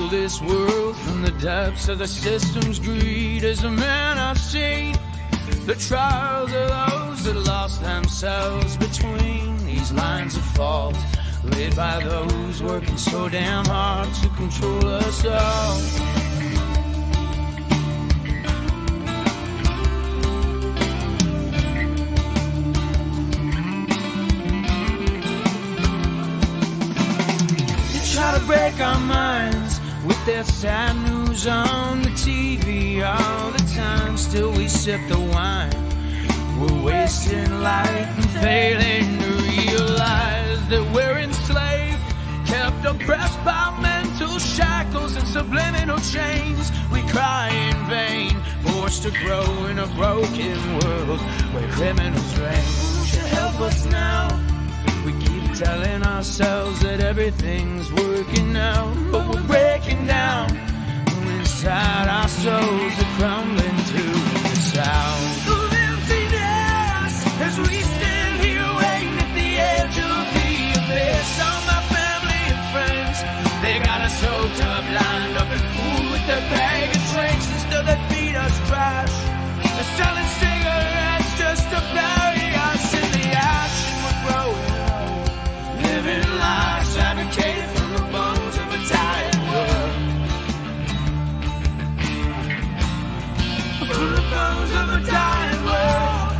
heal this world from the depths of the system's greed. As a man I've seen the trials of those that lost themselves between these lines of fault, laid by those working so damn hard to control us all. Try to break our minds with their sad news on the TV all the time. Still we sip the wine. We're wasting life and failing to realize that we're enslaved, kept oppressed by mental shackles and subliminal chains. We cry in vain, forced to grow in a broken world where criminals reign. Won't you help us now? We keep telling ourselves that everything's working out, but we're breaking down. Inside our souls are crumbling to the sound of emptiness as we stand here waiting at the edge of the abyss. All my family and friends, they got us soaked up, lined up and fooled with their bag of drinks, and still they feed us trash. They're selling cigarettes just to bury us in the ash, and we're growing living lives fabricated from the bones of a tired world. From the bones of a tired world.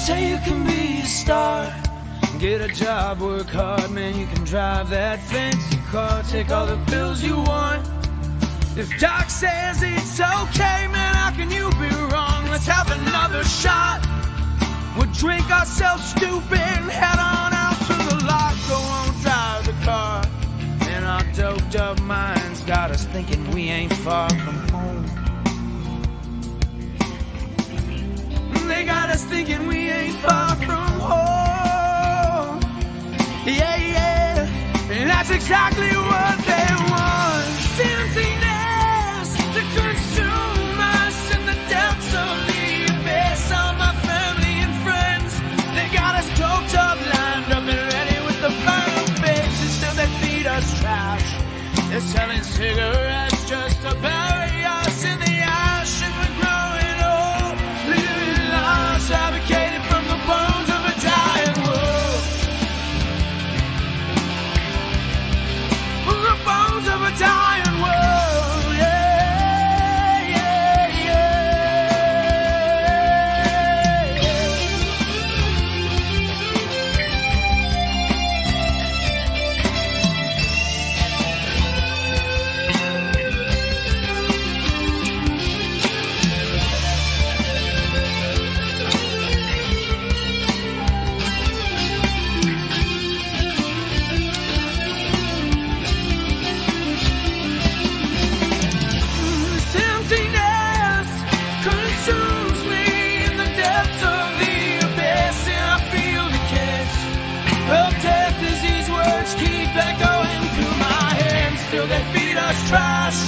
Say you can be a star, get a job, work hard, man, you can drive that fancy car, take all the pills you want. If Doc says it's okay, man, how can you be wrong? Let's have another shot. We'll drink ourselves stupid and head on out to the lot. Go on, drive the car. And our doped up minds got us thinking we ain't far from home. They got us thinking we ain't far from home. Yeah, yeah, and that's exactly what they want. Emptiness to consume us in the depths of the abyss. All my family and friends, they got us doped up, lined up and ready with the final fix. And still they feed us trash. They're selling cigarettes just to bury us in the ash, and we're growing old, living lives fabricated from the bones of a dying world. From the bones of a dying world, yeah, yeah, yeah, trash.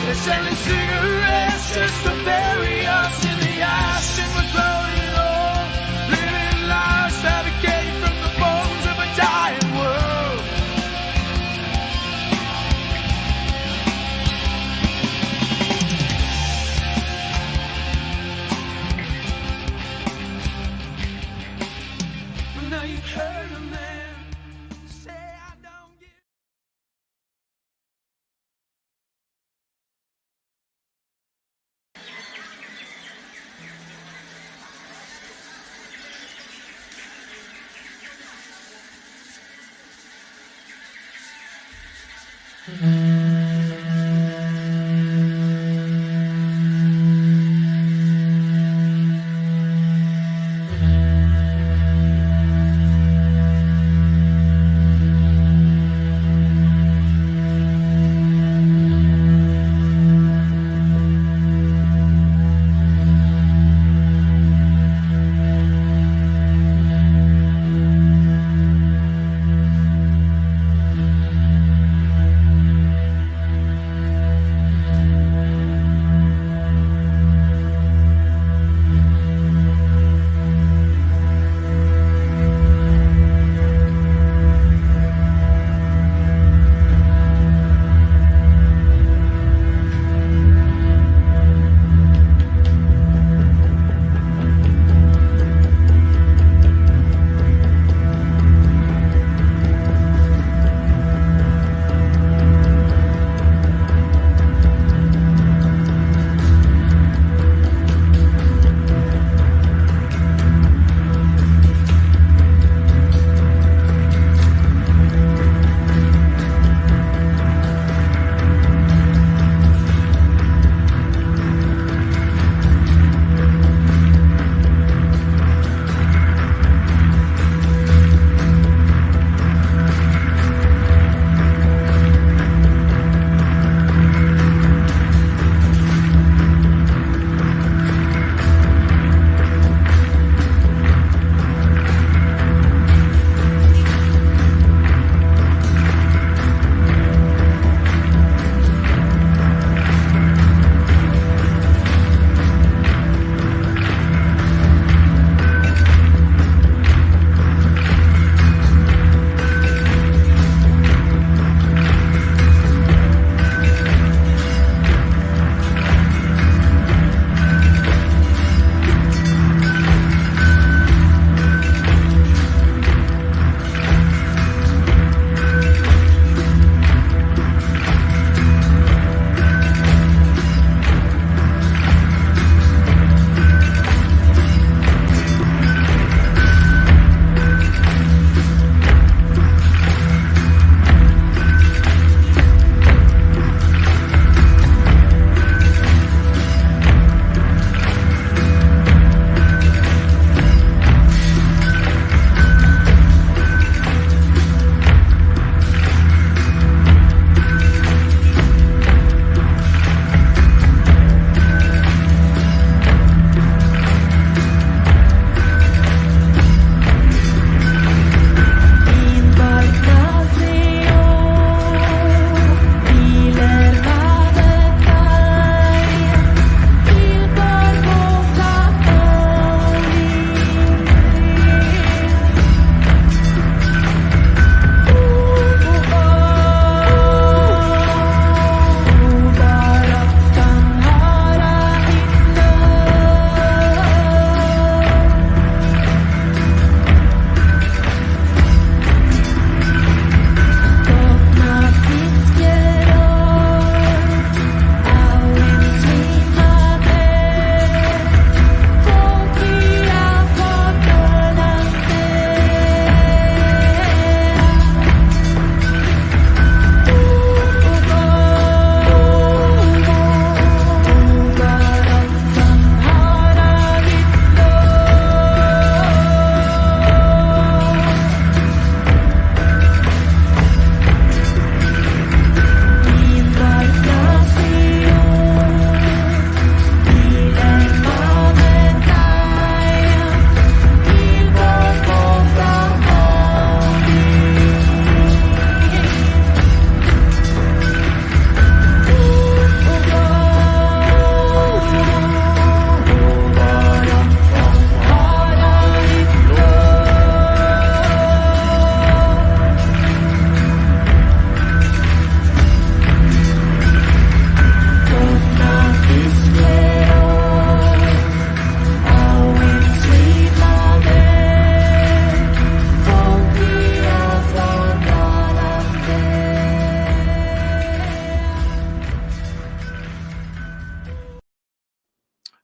They're selling cigarettes just to bury us in the ash, and we're growing old, living lives fabricated from the bones of a dying world. Now you've heard a man say I don't give.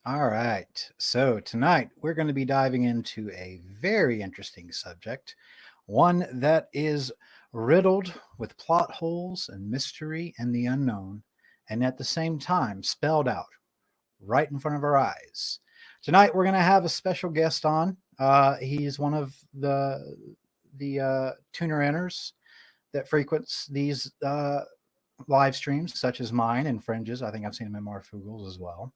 All right. So tonight we're going to be diving into a very interesting subject, one that is riddled with plot holes and mystery and the unknown, and at the same time spelled out right in front of our eyes. Tonight we're going to have a special guest on. He's one of the tuner inners that frequents these live streams, such as mine and Fringes. I think I've seen him in Marfugals as well.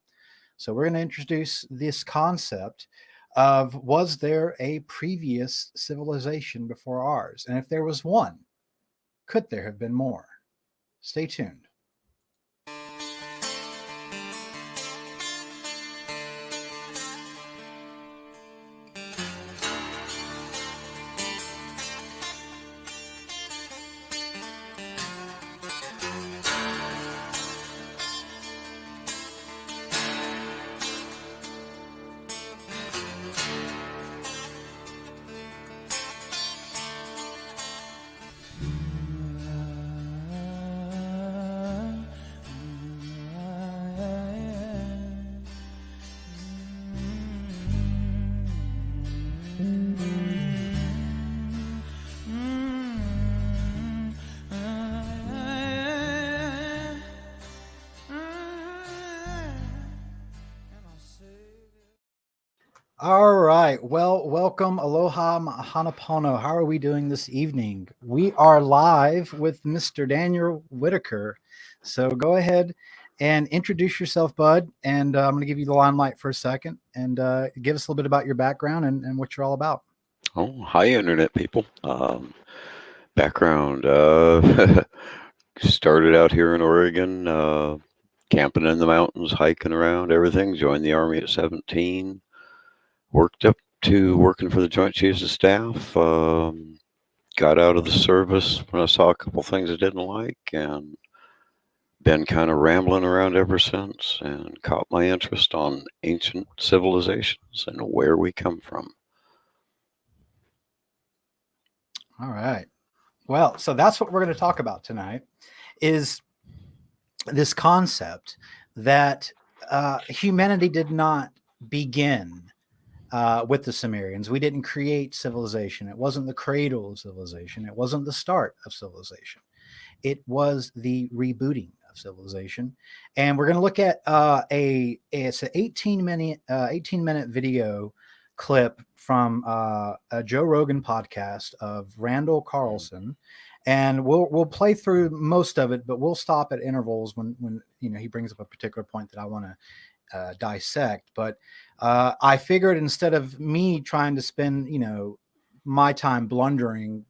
So we're going to introduce this concept of, was there a previous civilization before ours? And if there was one, could there have been more? Stay tuned. All right. Well, welcome. Aloha Hanapono. How are we doing this evening? We are live with Mr. Daniel Whittaker. So go ahead and introduce yourself, bud. And I'm going to give you the limelight for a second and give us a little bit about your background and what you're all about. Oh, hi, internet people. Background started out here in Oregon, camping in the mountains, hiking around, everything. Joined the Army at 17. Worked up to working for the Joint Chiefs of Staff. Got out of the service when I saw a couple things I didn't like, and been kind of rambling around ever since, and caught my interest on ancient civilizations and where we come from. All right. Well, so that's what we're going to talk about tonight is this concept that humanity did not begin with the Sumerians. We didn't create civilization. It wasn't the cradle of civilization. It wasn't the start of civilization. It was the rebooting of civilization. And we're going to look at it's an 18-minute video clip from a Joe Rogan podcast of Randall Carlson. And we'll play through most of it, but we'll stop at intervals when he brings up a particular point that I want to dissect. But I figured instead of me trying to spend my time blundering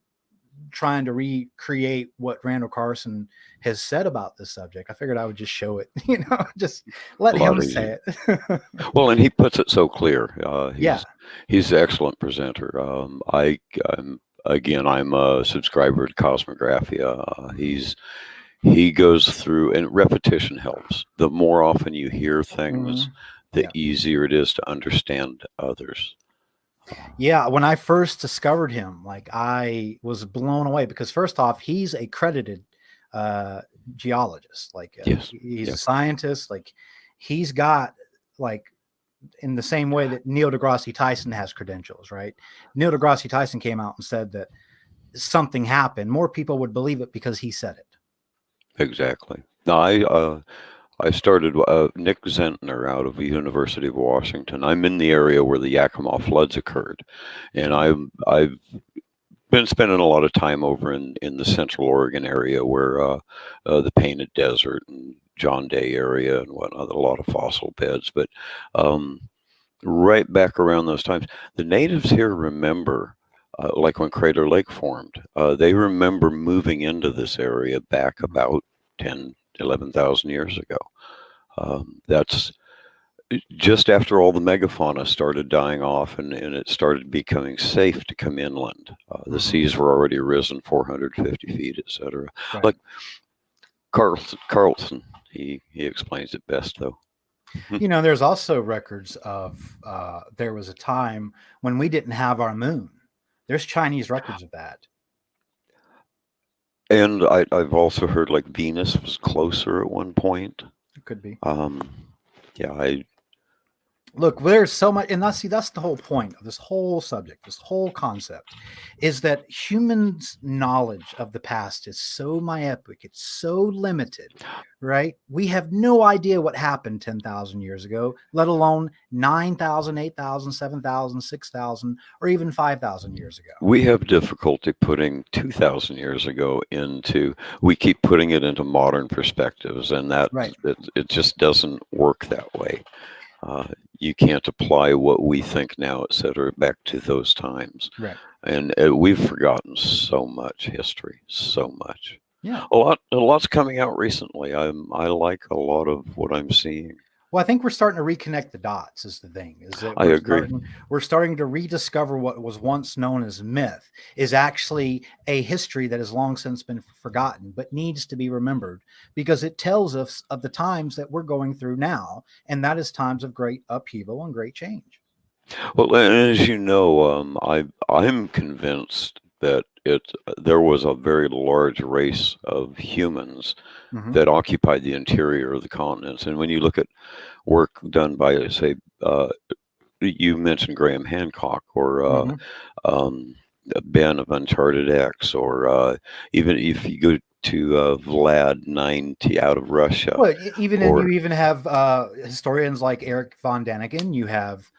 trying to recreate what Randall Carson has said about this subject, I figured I would just show it, just let A lot him say easier. it. Well, and he puts it so clear. Yeah. He's an excellent presenter. I'm a subscriber to Cosmographia. He goes through, and repetition helps. The more often you hear things, the Yeah. easier it is to understand others. Yeah, when I first discovered him, like I was blown away because first off, he's a credited uh, geologist. Like Yes. he's a Yeah. scientist. Like he's got like in the same way that Neil deGrasse Tyson has credentials, right? Neil deGrasse Tyson came out and said that something happened. More people would believe it because he said it. Exactly. No, I started Nick Zentner out of the University of Washington. I'm in the area where the Yakima floods occurred, and I've been spending a lot of time over in the Central Oregon area where the Painted Desert and John Day area and whatnot, a lot of fossil beds. But um, right back around those times, the natives here remember, like when Crater Lake formed, they remember moving into this area back about 10, 11,000 years ago. That's just after all the megafauna started dying off and it started becoming safe to come inland. The seas were already risen 450 feet, etc. Right. Like Carlson, he explains it best, though. There's also records of there was a time when we didn't have our moon. There's Chinese records of that. And I've also heard like Venus was closer at one point. It could be. Yeah, Look, there's so much, and that's the whole point of this whole subject, this whole concept, is that humans' knowledge of the past is so myopic, it's so limited, right? We have no idea what happened 10,000 years ago, let alone 9,000, 8,000, 7,000, 6,000, or even 5,000 years ago. We have difficulty putting 2,000 years ago we keep putting it into modern perspectives, and Right. it just doesn't work that way. You can't apply what we think now, et cetera, back to those times. Right. And we've forgotten so much history, so much. Yeah. A lot's coming out recently. I like a lot of what I'm seeing. Well, I think we're starting to reconnect the dots is the thing. Is that I agree. We're starting to rediscover what was once known as myth is actually a history that has long since been forgotten, but needs to be remembered because it tells us of the times that we're going through now, and that is times of great upheaval and great change. Well, and as you know, I'm convinced that there was a very large race of humans Mhm. that occupied the interior of the continents. And when you look at work done by, say, you mentioned Graham Hancock or Mhm. Ben of Uncharted X, or even if you go to Vlad 90 out of Russia, Well, even and you or even have historians like Eric von Daniken. You have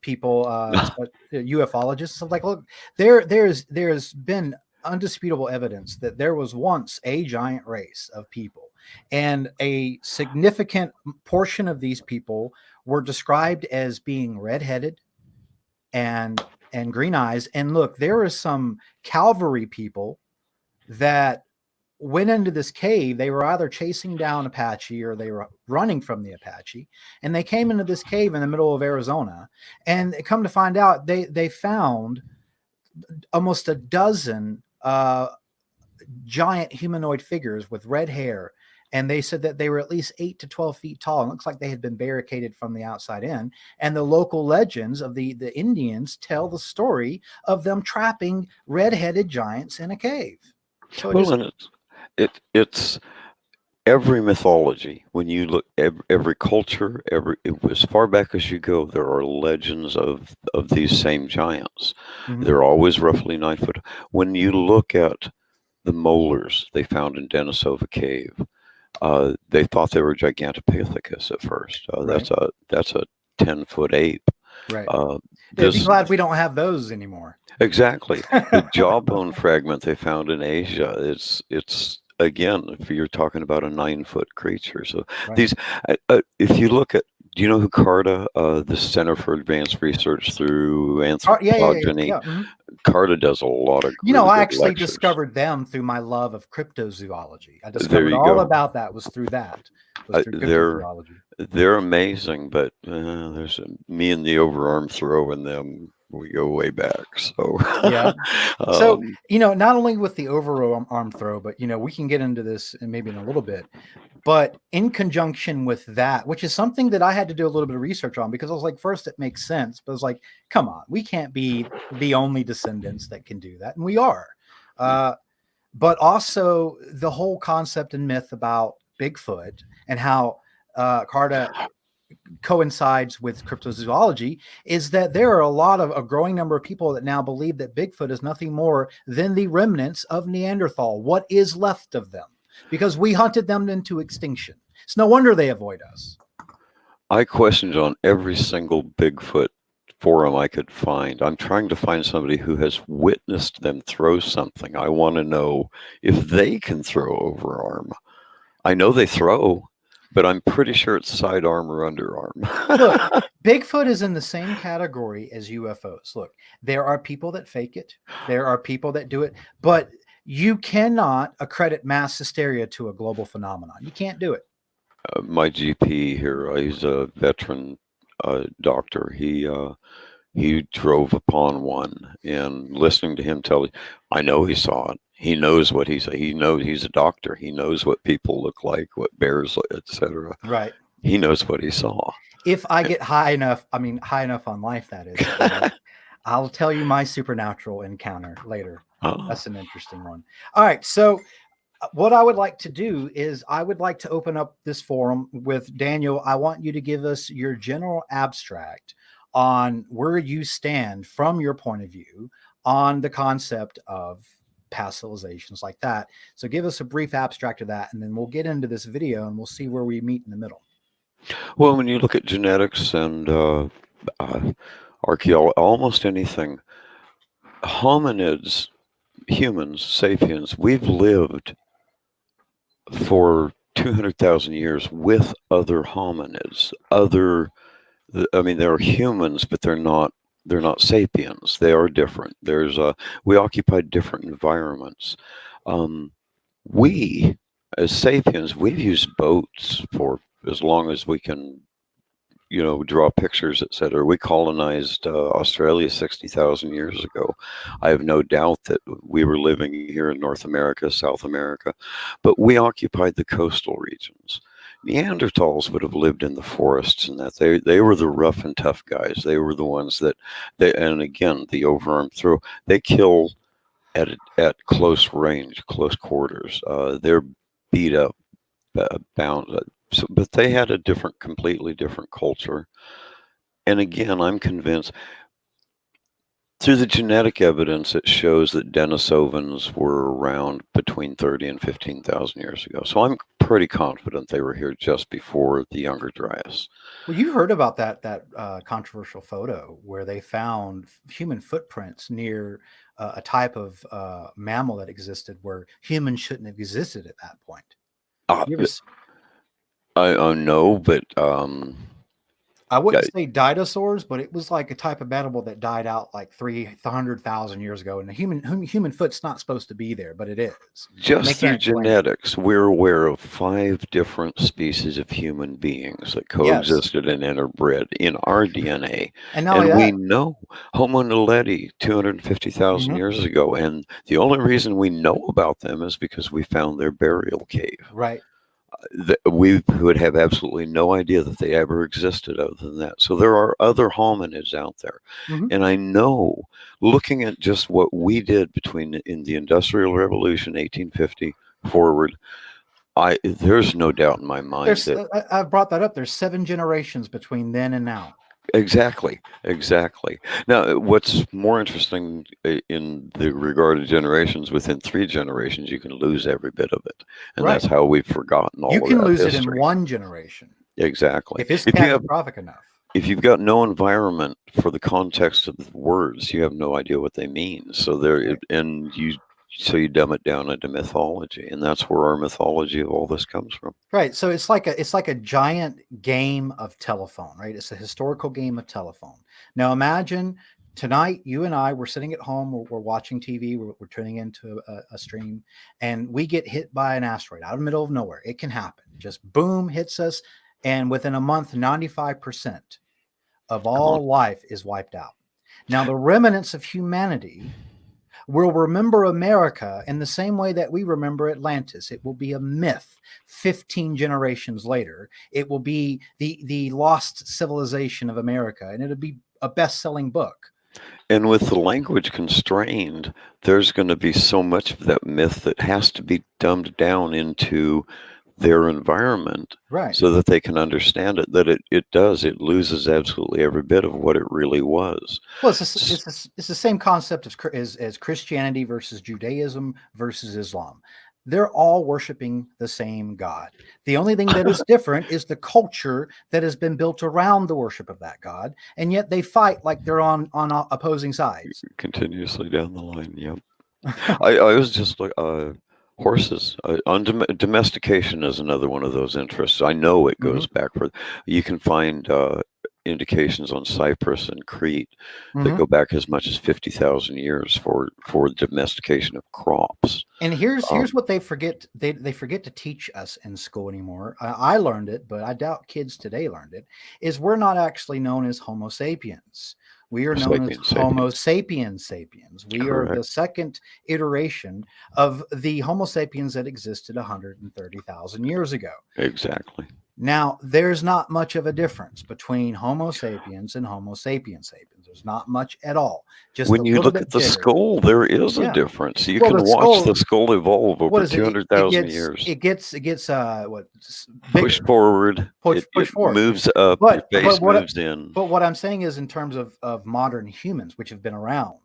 people, ufologists, stuff like. Look, there's been undisputable evidence that there was once a giant race of people, and a significant portion of these people were described as being redheaded and green eyes. And look, there are some cavalry people that went into this cave. They were either chasing down Apache or they were running from the Apache, and they came into this cave in the middle of Arizona. And come to find out, they found almost a dozen giant humanoid figures with red hair. And they said that they were at least 8 to 12 feet tall. And it looks like they had been barricaded from the outside in. And the local legends of the Indians tell the story of them trapping red-headed giants in a cave. So it well, just and it's every mythology. When you look every culture, as far back as you go, there are legends of these same giants. Mhm. They're always roughly 9 foot. When you look at the molars they found in Denisova Cave, they thought they were Gigantopithecus at first. Right. That's a 10-foot ape. Right. Uh, Yeah, be this glad we don't have those anymore. exactly the jawbone fragment they found in Asia. It's again, if you're talking about a 9-foot creature. So Right. these, if you look at, do you know who CARTA, the Center for Advanced Research through Oh, yeah, yeah, yeah, Anthropogeny? yeah. Mhm. CARTA does a lot of You know, really I good actually lectures. discovered them through my love of cryptozoology. I There discovered you all go. about that was through that, was through They're cryptozoology. they're amazing, but there's me and the overarm throw in them. We go way back. So Yeah. So, um, not only with the overarm arm throw, but we can get into this and maybe in a little bit. But in conjunction with that, which is something that I had to do a little bit of research on because I was like, first it makes sense, but I was like, come on, we can't be the only descendants that can do that, and we are. But also the whole concept and myth about Bigfoot and how Carta coincides with cryptozoology is that there are a growing number of people that now believe that Bigfoot is nothing more than the remnants of Neanderthal, what is left of them, because we hunted them into extinction. It's no wonder they avoid us. I questioned on every single Bigfoot forum I could find. I'm trying to find somebody who has witnessed them throw something. I want to know if they can throw overarm. I know they throw, but I'm pretty sure it's sidearm or underarm. Look, Bigfoot is in the same category as UFOs. Look, there are people that fake it. There are people that do it, but you cannot accredit mass hysteria to a global phenomenon. You can't do it. My GP here, he's a veteran doctor. He drove upon one, and listening to him tell, I know he saw it. He knows what he knows. He's a doctor. He knows what people look like, what bears, etc. Right. He knows what he saw. If I get high enough on life, that is. I'll tell you my supernatural encounter later. That's an interesting one. All right. So what I would like to do is I would like to open up this forum with Daniel. I want you to give us your general abstract on where you stand from your point of view on the concept of past civilizations like that. So give us a brief abstract of that, and then we'll get into this video and we'll see where we meet in the middle. Well, when you look at genetics and archaeology, almost anything, hominids, humans, sapiens, we've lived for 200,000 years with other hominids. I mean, they're humans, but they're not sapiens. They are different. We occupy different environments. We, as sapiens, we've used boats for as long as we can, draw pictures, etc. We colonized Australia 60,000 years ago. I have no doubt that we were living here in North America, South America, but we occupied the coastal regions. Neanderthals would have lived in the forests, and that they were the rough and tough guys. They were the ones and again, the overarm throw, they kill at close range, close quarters. They're beat up, bound. But they had a completely different culture. And again, I'm convinced through the genetic evidence, it shows that Denisovans were around between 30 and 15,000 years ago. So I'm pretty confident they were here just before the Younger Dryas. Well, you heard about that controversial photo where they found human footprints near a type of mammal that existed where humans shouldn't have existed at that point. I know, but I wouldn't say dinosaurs, but it was like a type of animal that died out like 300,000 years ago, and the human foot's not supposed to be there, but it is. Just through genetics, we're aware of 5 different species of human beings that coexisted and interbred in our DNA. And we know Homo naledi 250,000 years ago, and the only reason we know about them is because we found their burial cave. Right. We would have absolutely no idea that they ever existed other than that. So there are other hominids out there. And I know, looking at just what we did in the Industrial Revolution, 1850 forward, there's no doubt in my mind I brought that up. There's 7 generations between then and now. Exactly. Now, what's more interesting in the regard of generations, within 3 generations, you can lose every bit of it. And that's how we've forgotten all of that. You can lose it in 1 generation. Exactly. If it's catastrophic enough. If you've got no environment for the context of the words, you have no idea what they mean. So you dumb it down into mythology, and that's where our mythology of all this comes from. Right. So it's like a giant game of telephone, right? It's a historical game of telephone. Now imagine tonight you and I were sitting at home, we're watching TV, we're tuning into a stream, and we get hit by an asteroid out of the middle of nowhere. It can happen. Just boom, hits us, and within a month, 95% of all life is wiped out. Now the remnants of humanity will remember America in the same way that we remember Atlantis. It will be a myth 15 generations later. It will be the lost civilization of America, and it'll be a best-selling book. And with the language constrained, there's going to be so much of that myth that has to be dumbed down into their environment, right, so that they can understand it, that it loses absolutely every bit of what it really was. Well, it's the same concept as Christianity versus Judaism versus Islam. They're all worshiping the same God. The only thing that is different is the culture that has been built around the worship of that God, and yet they fight like they're on opposing sides. Continuously down the line, yep. I was just like, horses. Domestication is another one of those interests. I know it goes back for. You can find indications on Cyprus and Crete that go back as much as 50,000 years for domestication of crops. And here's what they forget. They forget to teach us in school anymore. I learned it, but I doubt kids today learned it. Is we're not actually known as Homo sapiens. We are known as Homo sapiens sapiens. We are the second iteration of the Homo sapiens that existed 130,000 years ago. Exactly. Now, there's not much of a difference between Homo sapiens and Homo sapiens sapiens. years. Not much at all. Just a When you little look bit at the bigger. skull, there is a Yeah. difference. You Well, can the watch skull, the skull evolve what over is it? 200,000 years. It gets Push bigger, forward, push it forward. moves up, your face moves in. But what I'm saying is in terms of modern humans, which have been around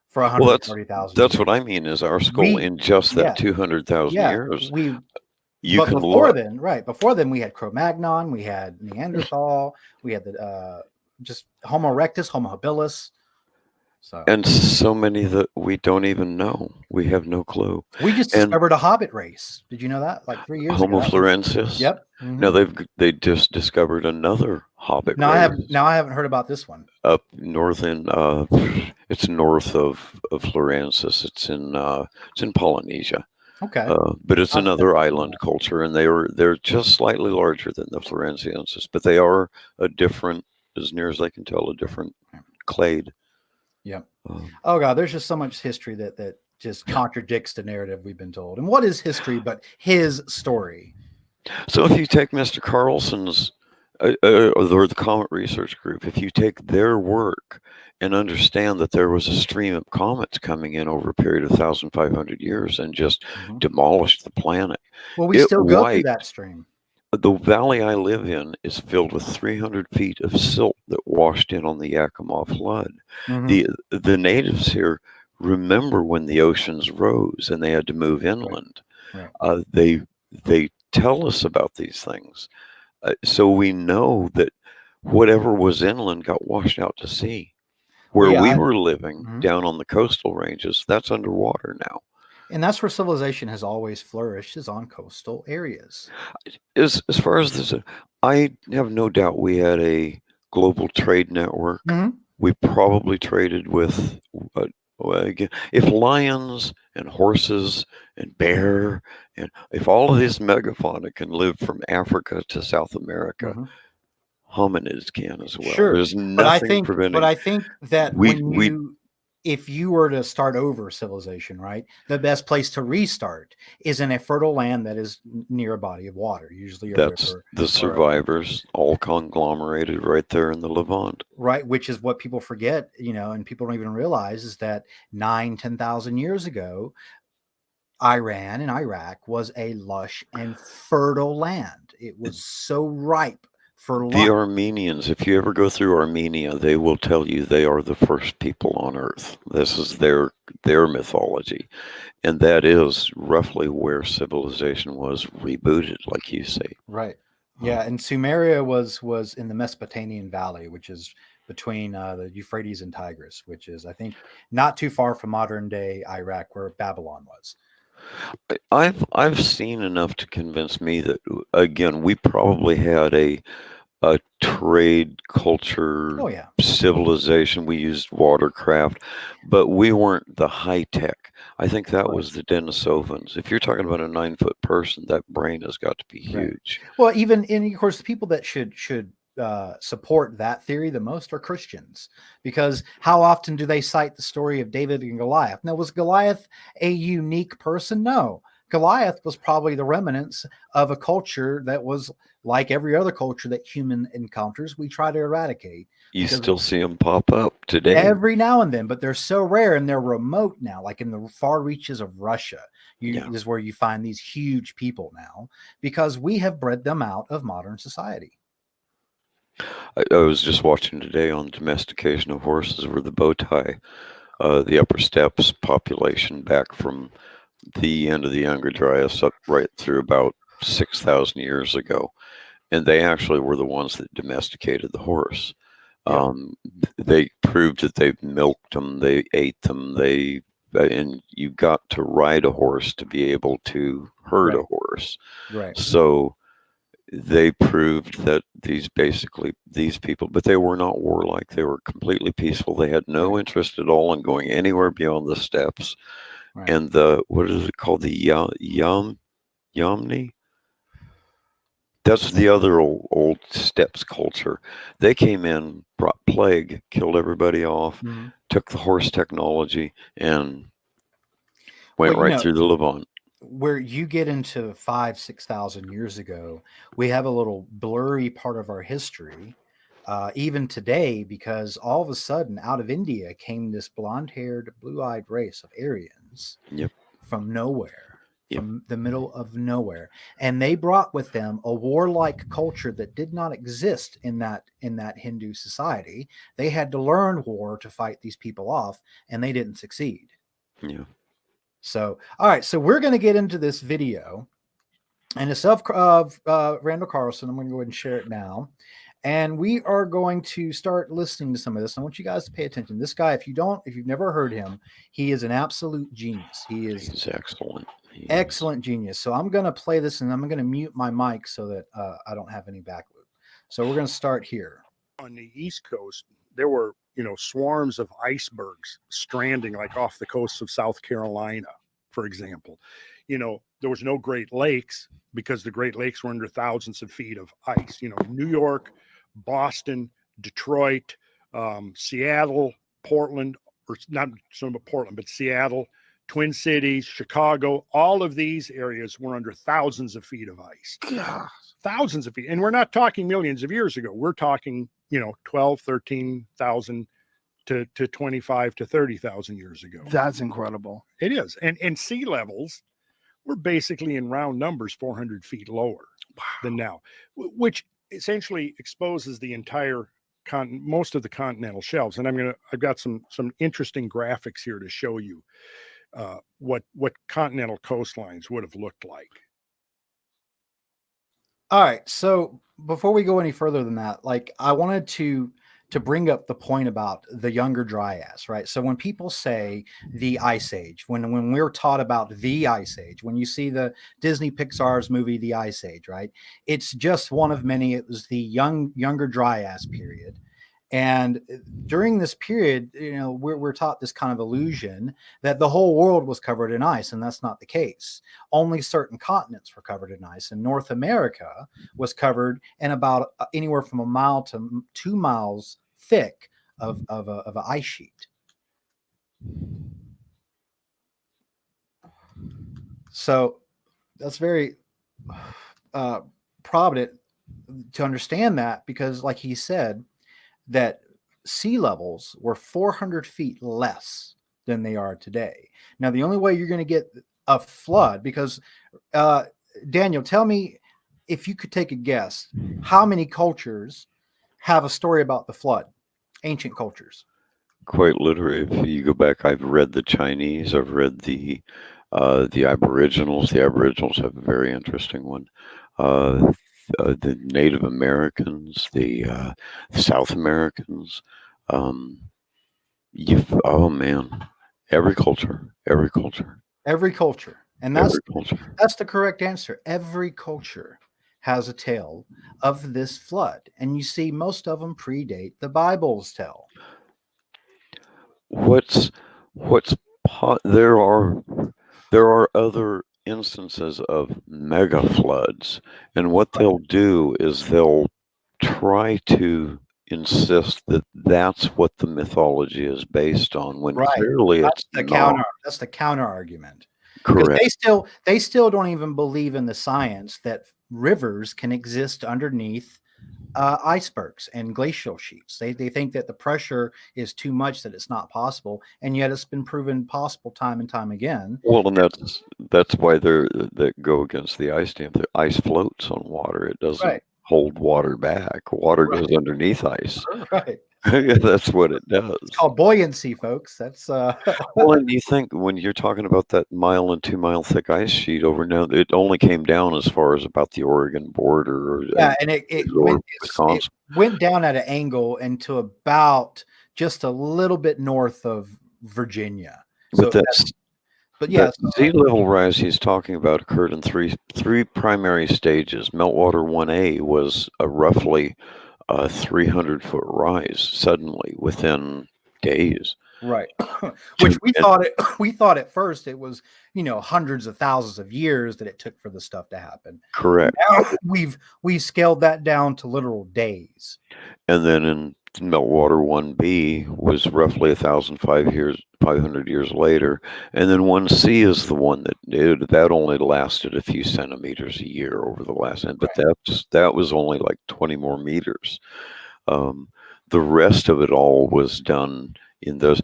for Well, 130,000 that's years. what I mean is our skull We in just that yeah, 200,000 yeah, years. we You but can before look. then, right? Before then we had Cro-Magnon, we had Neanderthal, we had the just Homo erectus, Homo habilis. So And so many that we don't even know. We have no clue. we just And discovered a hobbit race. Did you know that? Like 3 years ago. Homo That was, florensis. yep. Mhm. Now they just discovered another hobbit Now race I haven't heard about this one. up north in it's north of Florensis. It's in Polynesia. Okay. But it's I'll have to another check that island out. culture, and they're just slightly larger than the Florensiensis, but they are a different, as near as I can tell, a different clade. Yep. Um, Oh God, there's just so much history that just contradicts the narrative we've been told. And what is history but his story? So if you take Mr. Carlson's or the Comet Research Group, if you take their work and understand that there was a stream of comets coming in over a period of 1,500 years and just demolished the planet, Well, we it still go through wiped. that stream. The valley I live in is filled with 300 feet of silt that washed in on the Yakima flood. Mhm. The natives here remember when the oceans rose and they had to move inland. Right. They tell us about these things, so we know that whatever was inland got washed out to sea. Where Well, yeah, we were living down on the coastal ranges, that's underwater now. and that's where civilization has always flourished, is on coastal areas. As far as this, I have no doubt we had a global trade network. We probably traded with, again, if lions and horses and bear and if all of this megafauna can live from Africa to South America, hominids can as well. Sure. There's nothing preventing. But I think that We if you were to start over civilization, right, the best place to restart is in a fertile land that is near a body of water, usually a that's river. the survivors all conglomerated right there in the Levant. Right, which is what people forget, and people don't even realize is that 10,000 years ago, Iran and Iraq was a lush and fertile land. It was so ripe for The life. Armenians, if you ever go through Armenia, they will tell you they are the first people on Earth. This is their mythology. And that is roughly where civilization was rebooted, like you say. Right. Yeah, and Sumeria was in the Mesopotamian Valley, which is between the Euphrates and Tigris, which is, I think, not too far from modern day Iraq, where Babylon was. I've seen enough to convince me that, again, we probably had a trade culture civilization. We used watercraft, but we weren't the high tech. I think that was the Denisovans. If you're talking about a 9-foot person, that brain has got to be huge. Well, even of course, the people that should support that theory the most are Christians, because how often do they cite the story of David and Goliath? Now, was Goliath a unique person? No. Goliath was probably the remnants of a culture that was like every other culture that human encounters, we try to eradicate. You still see them pop up today. Every now and then, but they're so rare and they're remote now, like in the far reaches of Russia. Is where you find these huge people now, because we have bred them out of modern society. I was just watching today on domestication of horses, where the bow tie, the upper steppes population back from the end of the Younger Dryas up right through about 6,000 years ago. And they actually were the ones that domesticated the horse. They proved that they milked them, they ate them, and you got to ride a horse to be able to herd a horse. Right. So they proved that these people, but they were not warlike. They were completely peaceful. They had no interest at all in going anywhere beyond the steppes. Right. And what is it called? The Yamni? That's the other old steppes culture. They came in, brought plague, killed everybody off, took the horse technology, and went through the Levant. Where you get into 5,000-6,000 years ago, we have a little blurry part of our history even today, because all of a sudden out of India came this blonde-haired, blue-eyed race of Aryans Yep. from nowhere, Yep. from the middle of nowhere, and they brought with them a warlike culture that did not exist in that Hindu society. They had to learn war to fight these people off, and they didn't succeed. Yeah. So, all right, so we're going to get into this video, and it's of Randall Carlson. I'm going to go ahead and share it now. And we are going to start listening to some of this. I want you guys to pay attention. This guy, if you've never heard him, he is an absolute genius. He's excellent. Excellent genius. So I'm going to play this, and I'm going to mute my mic so that I don't have any back loop. So we're going to start here. On the East Coast, there were, swarms of icebergs stranding like off the coast of South Carolina, for example. There was no Great Lakes because the Great Lakes were under thousands of feet of ice. New York, Boston, Detroit, Seattle, Portland, or not so much Portland, but Seattle, Twin Cities, Chicago, all of these areas were under thousands of feet of ice. God. Thousands of feet. And we're not talking millions of years ago. We're talking, 12, 13,000 to 25 to 30,000 years ago. That's incredible. It is. And sea levels were basically in round numbers 400 feet lower than now, which essentially exposes the entire most of the continental shelves. And I've got some interesting graphics here to show you what continental coastlines would have looked like. All right. So before we go any further than that, I wanted to bring up the point about the Younger Dryas, right? So when people say the Ice Age, when we're taught about the Ice Age, when you see the Disney Pixar's movie, The Ice Age, right? It's just one of many. It was the Younger Dryas period. And during this period, we're taught this kind of illusion that the whole world was covered in ice, and that's not the case. Only certain continents were covered in ice, and North America was covered in about anywhere from a mile to 2 miles thick of an ice sheet. So that's very prominent to understand that, because, like he said, that sea levels were 400 feet less than they are today. Now, the only way you're going to get a flood, because Daniel, tell me, if you could take a guess, how many cultures have a story about the flood? Ancient cultures. Quite literally, if you go back, I've read the Chinese, I've read the Aboriginals. The Aboriginals have a very interesting one. The Native Americans, the South Americans. Oh man, every culture, and that's the correct answer. Every culture has a tale of this flood, and you see most of them predate the Bible's tale. There are other instances of mega floods, and what they'll do is they'll try to insist that that's what the mythology is based on, when clearly that's it's that's the counter argument. Correct. They still don't even believe in the science that rivers can exist underneath icebergs and glacial sheets. They think that the pressure is too much, that it's not possible, and yet it's been proven possible time and time again. Well, and that's why they go against the ice dam. The ice floats on water. It doesn't hold water back. Water goes underneath ice. Right. That's what it does. It's called buoyancy, folks. That's well, and you think when you're talking about that 1 and 2 mile thick ice sheet over now, it only came down as far as about the Oregon border. And it went down at an angle into about just a little bit north of Virginia. But sea level rise he's talking about occurred in three primary stages. Meltwater 1A was a roughly 300-foot rise suddenly within days. Right. Which we thought at first it was, hundreds of thousands of years that it took for the stuff to happen. Correct. Now we've scaled that down to literal days. And then in Meltwater 1B was roughly 1,500 years later, and then 1C is the one that only lasted a few centimeters a year over the last end, but that was only like 20 more meters. The rest of it all was done in those.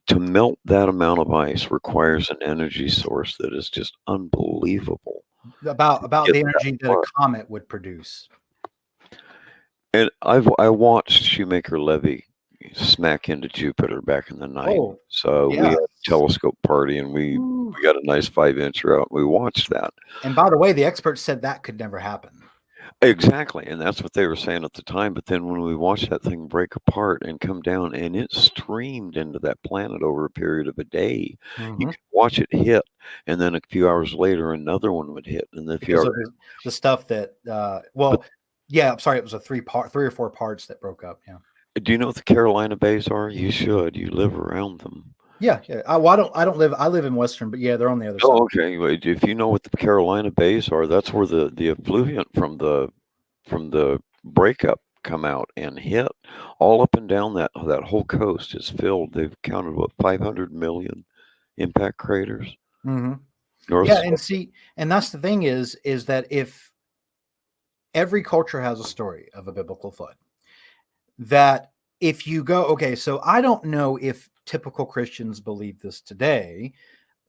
To melt that amount of ice requires an energy source that is just unbelievable. About Get the that energy that a far. comet would produce. And I watched Shoemaker Levy smack into Jupiter back in the 90s. Oh, So we yeah. had a telescope party and we Ooh. got a nice 5-incher out. We watched that. And by the way, the experts said that could never happen. Exactly. And that's what they were saying at the time. But then when we watched that thing break apart and come down and it streamed into that planet over a period of a day, you could watch it hit. And then a few hours later, another one would hit. And then a few Because hours. of the stuff that, yeah, I'm sorry, it was 3 or 4 parts that broke up. Yeah. Do you know what the Carolina Bays are? You should. You live around them. Yeah. I don't live. I live in Western, but yeah, they're on the other side. Oh, okay. Wait, if you know what the Carolina Bays are, that's where the effluent from the breakup come out and hit all up and down that whole coast is filled. They've counted what 500 million impact craters. Mm-hmm. North. Yeah, and that's the thing is that if every culture has a story of a biblical flood, that if you go, okay, so I don't know if typical Christians believe this today,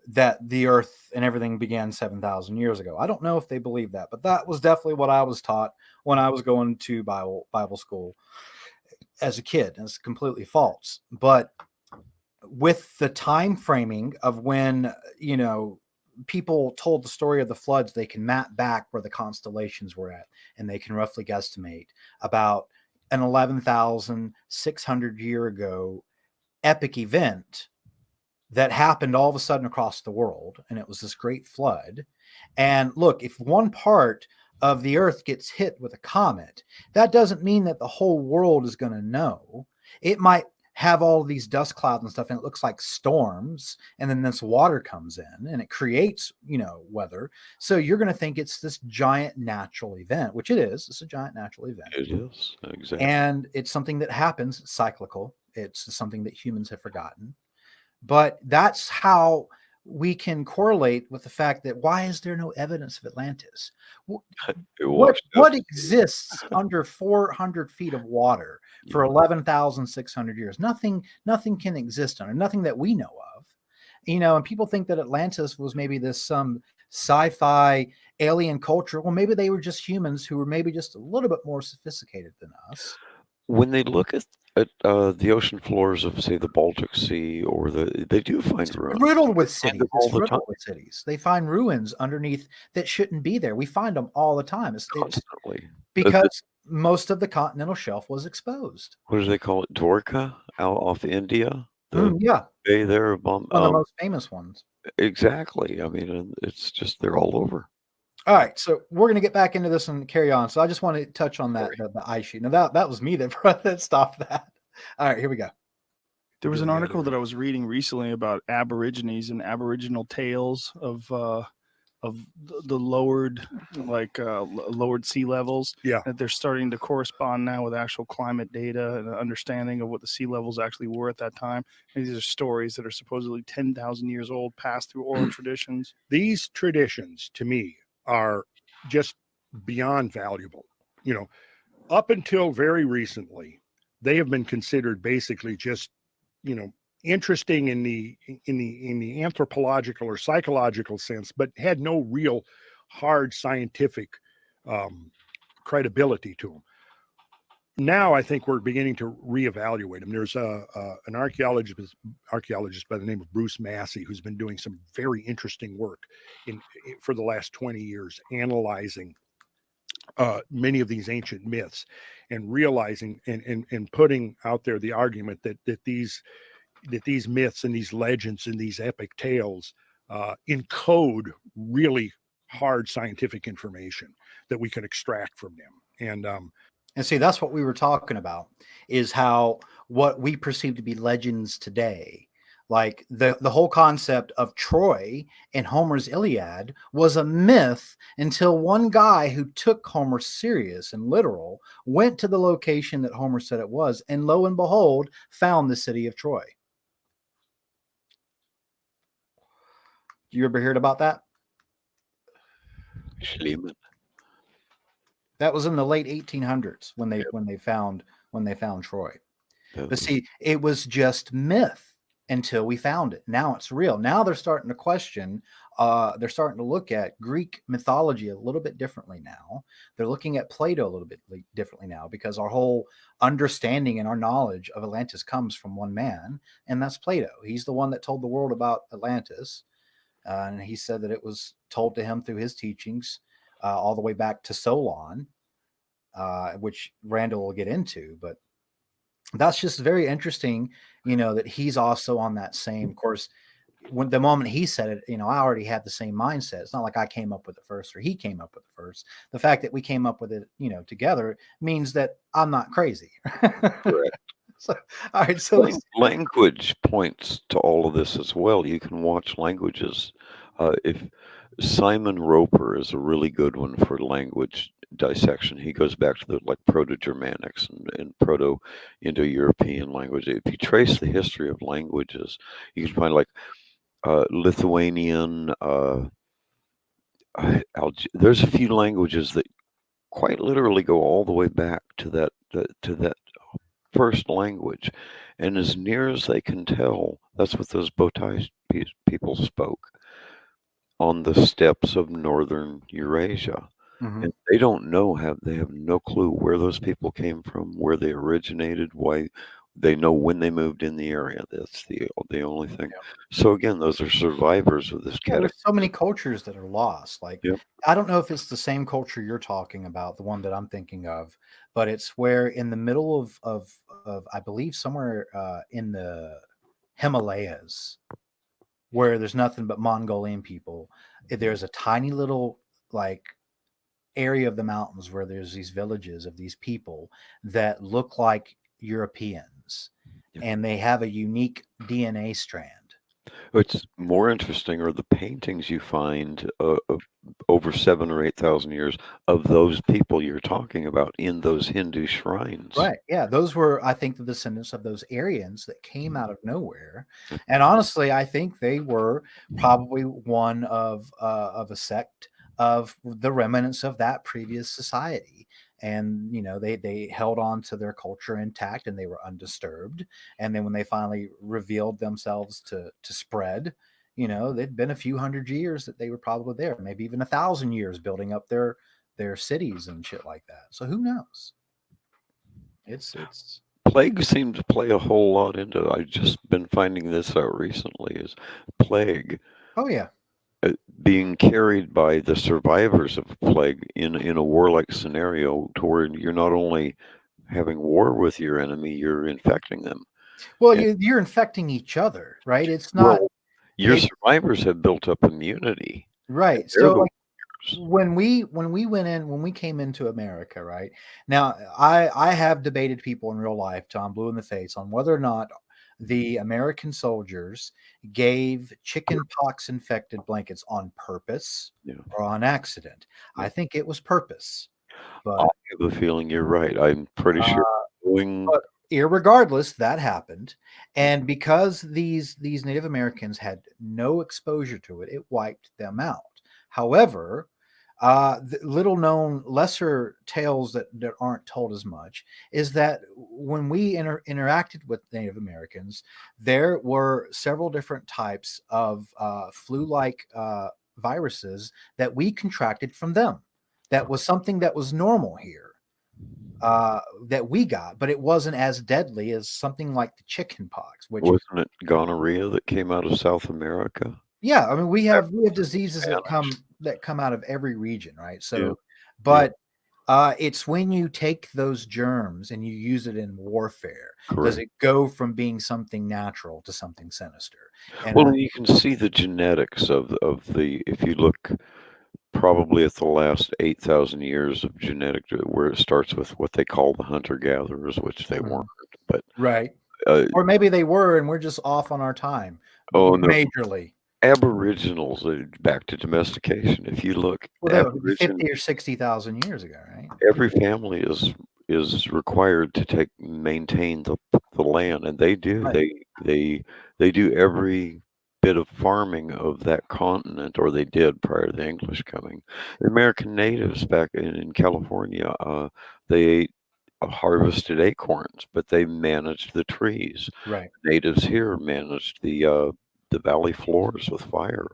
that the earth and everything began 7,000 years ago. I don't know if they believe that, but that was definitely what I was taught when I was going to Bible school as a kid. And it's completely false. But with the time framing of when, people told the story of the floods, they can map back where the constellations were at, and they can roughly guesstimate about an 11,600 year ago epic event that happened all of a sudden across the world. And it was this great flood. And look, if one part of the earth gets hit with a comet, that doesn't mean that the whole world is going to know. It might have all of these dust clouds and stuff, and it looks like storms, and then this water comes in and it creates, weather. So you're going to think it's this giant natural event, which it is. It's a giant natural event. It is, exactly. And it's something that happens, it's cyclical. It's something that humans have forgotten. But that's how we can correlate with the fact that why is there no evidence of Atlantis? What exists under 400 feet of water for 11,600 years? Nothing can exist under, nothing that we know of. And people think that Atlantis was maybe some sci-fi alien culture. Well, maybe they were just humans who were maybe just a little bit more sophisticated than us. When they look at the ocean floors of, say, the Baltic Sea, or they do find ruins. Riddled with cities. They find ruins underneath that shouldn't be there. We find them all the time. Constantly. Because most of the continental shelf was exposed. What do they call it? Dwarka out off India? Yeah. Bay there. One of the most famous ones. Exactly. I mean, it's just, they're all over. All right, so we're going to get back into this and carry on. So I just want to touch on that, the ice sheet. Now that was me that stopped that. All right, here we go. There was an article that I was reading recently about Aborigines and Aboriginal tales of the lowered sea levels. Yeah, that they're starting to correspond now with actual climate data and an understanding of what the sea levels actually were at that time. And these are stories that are supposedly 10,000 years old, passed through oral traditions. These traditions, to me, are just beyond valuable. Up until very recently, they have been considered basically just, interesting in the anthropological or psychological sense, but had no real hard scientific credibility to them. Now I think we're beginning to reevaluate them. There's an archaeologist by the name of Bruce Massey who's been doing some very interesting work for the last 20 years, analyzing many of these ancient myths and realizing and putting out there the argument that these myths and these legends and these epic tales encode really hard scientific information that we can extract from them. And see, that's what we were talking about, is how what we perceive to be legends today, like the whole concept of Troy and Homer's Iliad, was a myth until one guy who took Homer serious and literal went to the location that Homer said it was, and lo and behold, found the city of Troy. You ever heard about that? Schliemann. That was in the late 1800s when they found when they found Troy. Yeah. But see, it was just myth until we found it. Now it's real. Now they're starting to question. They're starting to look at Greek mythology a little bit differently now. They're looking at Plato a little bit differently now, because our whole understanding and our knowledge of Atlantis comes from one man, and that's Plato. He's the one that told the world about Atlantis, and he said that it was told to him through his teachings all the way back to Solon, which Randall will get into. But that's just very interesting, that he's also on that same course. When the moment he said it, I already had the same mindset. It's not like I came up with it first or he came up with it first. The fact that we came up with it, together means that I'm not crazy. Correct. So, all right. So language points to all of this as well. You can watch languages. If Simon Roper is a really good one for language dissection. He goes back to the Proto-Germanics and Proto-Indo-European language. If you trace the history of languages, you can find Lithuanian. There's a few languages that quite literally go all the way back to that first language, and as near as they can tell, that's what those Botai people spoke on the steppes of northern Eurasia. Mhm. And they don't know, they have no clue where those people came from, where they originated, why. They know when they moved in the area. That's the only thing. Yeah. So again, those are survivors of this Yeah, category. there's so many cultures that are lost. Yep. I don't know if it's the same culture you're talking about, the one that I'm thinking of, but it's where in the middle of I believe somewhere in the Himalayas, where there's nothing but Mongolian people. There's a tiny little area of the mountains where there's these villages of these people that look like Europeans, and they have a unique DNA strand. What's more interesting are the paintings you find of over 7,000 or 8,000 years of those people you're talking about in those Hindu shrines. Right. Yeah. Those were, I think, the descendants of those Aryans that came out of nowhere. And honestly, I think they were probably one of a sect of the remnants of that previous society. And, they held on to their culture intact and they were undisturbed. And then when they finally revealed themselves to spread, they'd been a few hundred years that they were probably there, maybe even 1,000 years building up their cities and shit like that. So who knows? It's Plague seemed to play a whole lot into it. I've just been finding this out recently, is plague. Oh yeah. Being carried by the survivors of plague in a warlike scenario, to where you're not only having war with your enemy, you're infecting them. Well, you're infecting each other, right? It's not your survivors have built up immunity, right. So when we came into America, right now, I have debated people in real life till I'm blue in the face on whether or not the American soldiers gave chickenpox infected blankets on purpose or on accident. I think it was purpose. But I have a feeling you're right. I'm pretty sure. But irregardless, that happened, and because these Native Americans had no exposure to it, it wiped them out. However, the little known lesser tales that aren't told as much is that when we interacted with Native Americans, there were several different types of flu-like viruses that we contracted from them. That was something that was normal here, that we got, but it wasn't as deadly as something like the chicken pox. Which wasn't it gonorrhea that came out of South America? Yeah, I mean we have diseases that come out of every region, right? So, but it's when you take those germs and you use it in warfare, does it go from being something natural to something sinister? And well, you can see the genetics of the, if you look probably at the last 8,000 years of genetic, where it starts with what they call the hunter-gatherers, which they weren't, but right, or maybe they were, and we're just off on our time. Oh no, majorly. Aboriginals, back to domestication. If you look, 50 or 60,000 years ago, right? Every family is required to maintain the land, and they do. Right. They do every bit of farming of that continent, or they did prior to the English coming. The American natives back in California, they ate harvested acorns, but they managed the trees. Right. Natives here managed the valley floors with fire.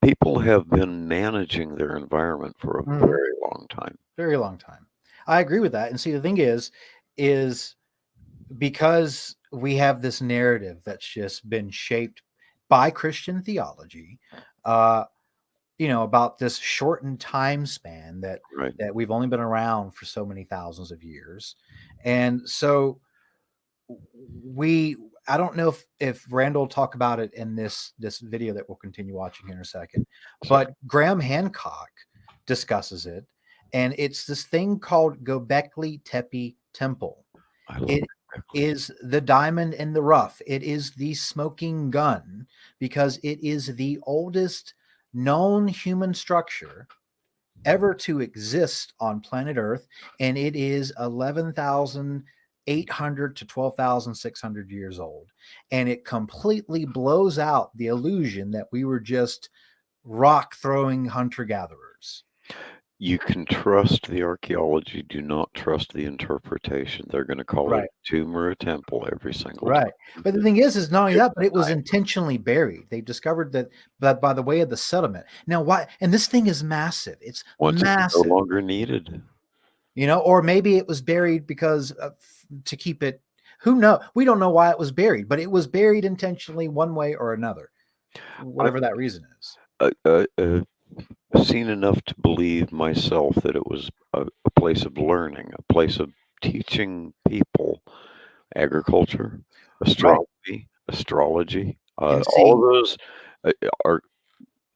People have been managing their environment for a Mhm. very long time. Very long time. I agree with that. And see, the thing is because we have this narrative that's just been shaped by Christian theology, about this shortened time span Right. that we've only been around for so many thousands of years. And so I don't know if Randall will talk about it in this video that we'll continue watching here in a second, but Graham Hancock discusses it, and it's this thing called Göbekli Tepe Temple. I love It is the diamond in the rough. It is the smoking gun because it is the oldest known human structure ever to exist on planet Earth, and it is 11,800 to 12,600 years old. And it completely blows out the illusion that we were just rock throwing hunter gatherers. You can trust the archaeology. Do not trust the interpretation. They're going to call it Right. a tomb or a temple every single Right. time. But the thing is not only that, but it was intentionally buried. They discovered that by the way of the settlement. Now, why? And this thing is massive. It's Once massive. it's no longer needed. Or maybe it was buried because to keep it. Who knows? We don't know why it was buried, but it was buried intentionally one way or another, whatever that reason is. Seen enough to believe myself that it was a place of learning, a place of teaching people agriculture, astronomy, astrology. All of those are.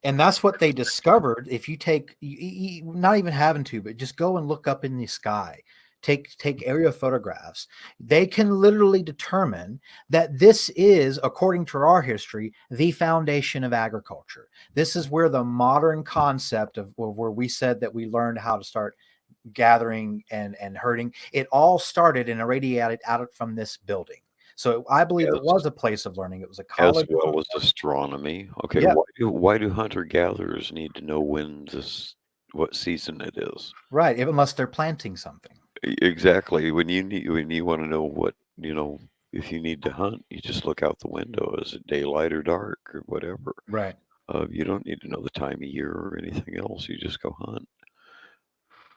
And that's what they discovered. If you take, not even having to, but just go and look up in the sky, take aerial photographs. They can literally determine that this is, according to our history, the foundation of agriculture. This is where the modern concept of where we said that we learned how to start gathering and herding, it all started and irradiated out from this building. So I believe it was a place of learning. It was a college, as well as astronomy. Okay, Yeah. why do hunter gatherers need to know what season it is? Right, unless they're planting something. Exactly. When you want to know what, if you need to hunt, you just look out the window. Is it daylight or dark or whatever? Right. You don't need to know the time of year or anything else. You just go hunt.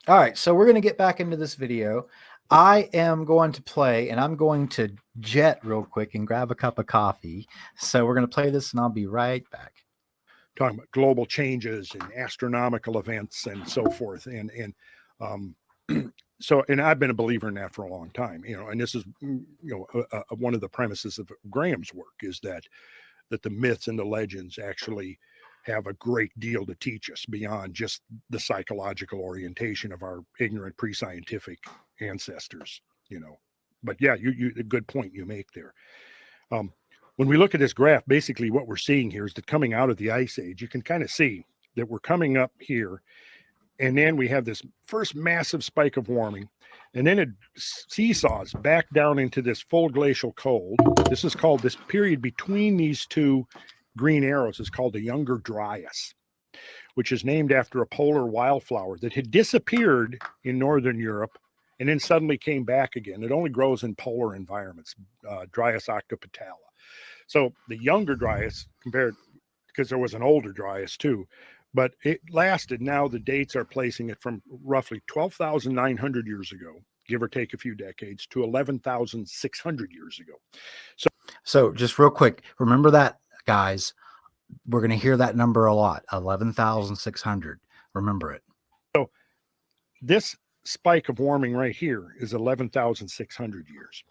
All right, so we're going to get back into this video. I am going to play, and I'm going to jet real quick and grab a cup of coffee. So we're going to play this, and I'll be right back. Talking about global changes and astronomical events and so forth. And I've been a believer in that for a long time, and this is, one of the premises of Graham's work is that the myths and the legends actually have a great deal to teach us beyond just the psychological orientation of our ignorant pre-scientific ancestors, But yeah, you a good point you make there. When we look at this graph, basically what we're seeing here is that coming out of the ice age, you can kind of see that we're coming up here, and then we have this first massive spike of warming, and then it seesaws back down into this full glacial cold. This is called, this period between these two green arrows is called the Younger Dryas, which is named after a polar wildflower that had disappeared in Northern Europe and then suddenly came back again. It only grows in polar environments, Dryas octopetala. So the Younger Dryas, compared, because there was an older Dryas too, but it lasted. Now the dates are placing it from roughly 12,900 years ago, give or take a few decades, to 11,600 years ago. So just real quick, remember that, guys. We're going to hear that number a lot, 11,600. Remember it. So this spike of warming right here is 11,600 years.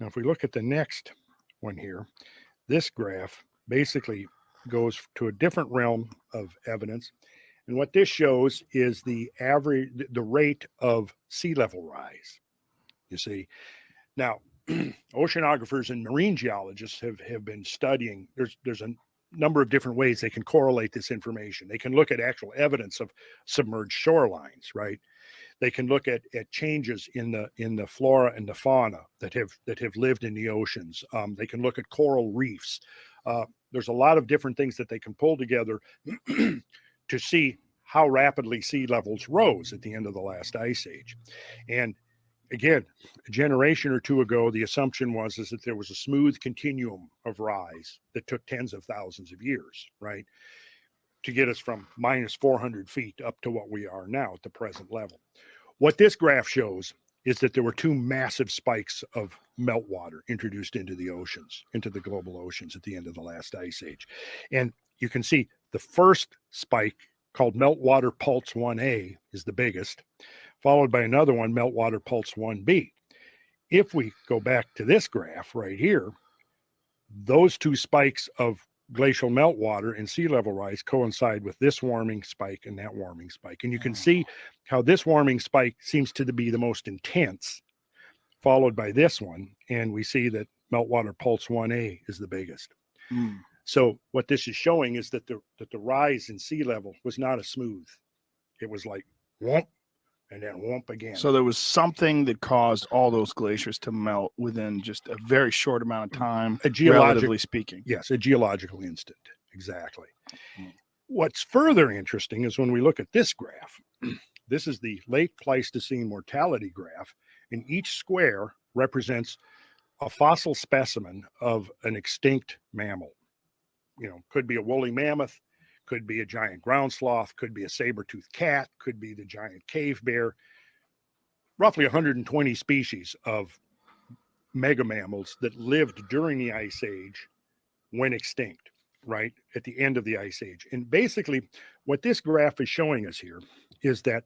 Now, if we look at the next one here, this graph basically goes to a different realm of evidence. And what this shows is the rate of sea level rise. You see, now oceanographers and marine geologists have been studying. There's a number of different ways they can correlate this information. They can look at actual evidence of submerged shorelines, right? They can look at changes in the flora and the fauna that have lived in the oceans. They can look at coral reefs. There's a lot of different things that they can pull together to see how rapidly sea levels rose at the end of the last ice age. And again, a generation or two ago, the assumption was that there was a smooth continuum of rise that took tens of thousands of years, right, to get us from minus 400 feet up to what we are now at the present level. What this graph shows is that there were two massive spikes of meltwater introduced into the oceans, into the global oceans at the end of the last ice age. And you can see the first spike, called meltwater pulse 1A, is the biggest, followed by another one, meltwater pulse 1B. If we go back to this graph right here, those two spikes of glacial meltwater and sea level rise coincide with this warming spike and that warming spike. And you can see how this warming spike seems to be the most intense, followed by this one. And we see that meltwater pulse 1A is the biggest. So what this is showing is that the rise in sea level was not as smooth. It was like whoomp and then whoomp again. So there was something that caused all those glaciers to melt within just a very short amount of time, relatively speaking. Yes, a geological instant. Exactly. What's further interesting is when we look at this graph, this is the late Pleistocene mortality graph, and each square represents a fossil specimen of an extinct mammal. You know, could be a woolly mammoth, could be a giant ground sloth, could be a saber-toothed cat, could be the giant cave bear. Roughly 120 species of megamammals that lived during the Ice Age went extinct, right, at the end of the Ice Age. And basically, what this graph is showing us here is that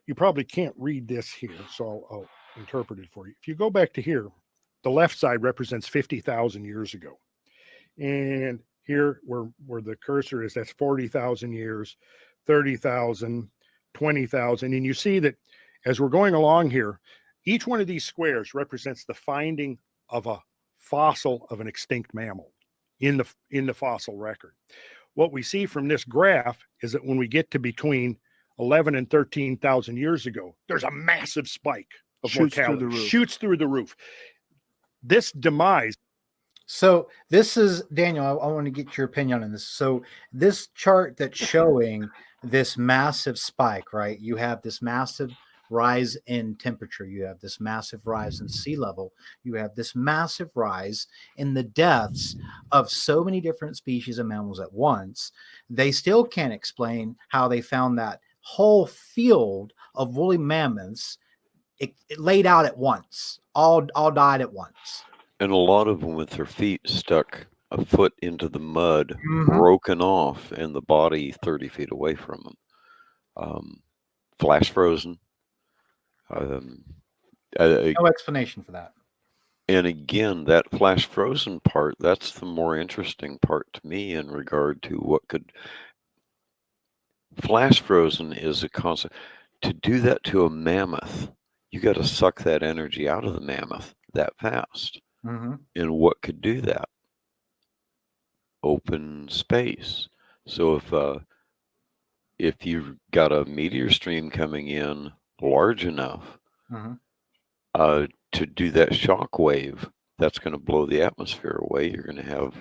you probably can't read this here, so I'll interpret it for you. If you go back to here, the left side represents 50,000 years ago. And here where the cursor is, that's 40,000 years, 30,000, 20,000. And you see that as we're going along here, each one of these squares represents the finding of a fossil of an extinct mammal in the fossil record. What we see from this graph is that when we get to between 11 and 13,000 years ago, there's a massive spike of mortality. Shoots through the roof. This demise. So this is, Daniel, I want to get your opinion on this. So this chart that's showing this massive spike, right? You have this massive rise in temperature. You have this massive rise in sea level. You have this massive rise in the deaths of so many different species of mammals at once. They still can't explain how they found that whole field of woolly mammoths it laid out at once, all died at once. And a lot of them with their feet stuck a foot into the mud, broken off, and the body 30 feet away from them. Flash frozen. No explanation for that. And again, that flash frozen part, that's the more interesting part to me in regard to what could... Flash frozen is a concept. To do that to a mammoth, you got to suck that energy out of the mammoth that fast. And what could do that? Open space. So if you've got a meteor stream coming in large enough to do that shock wave, that's going to blow the atmosphere away. You're going to have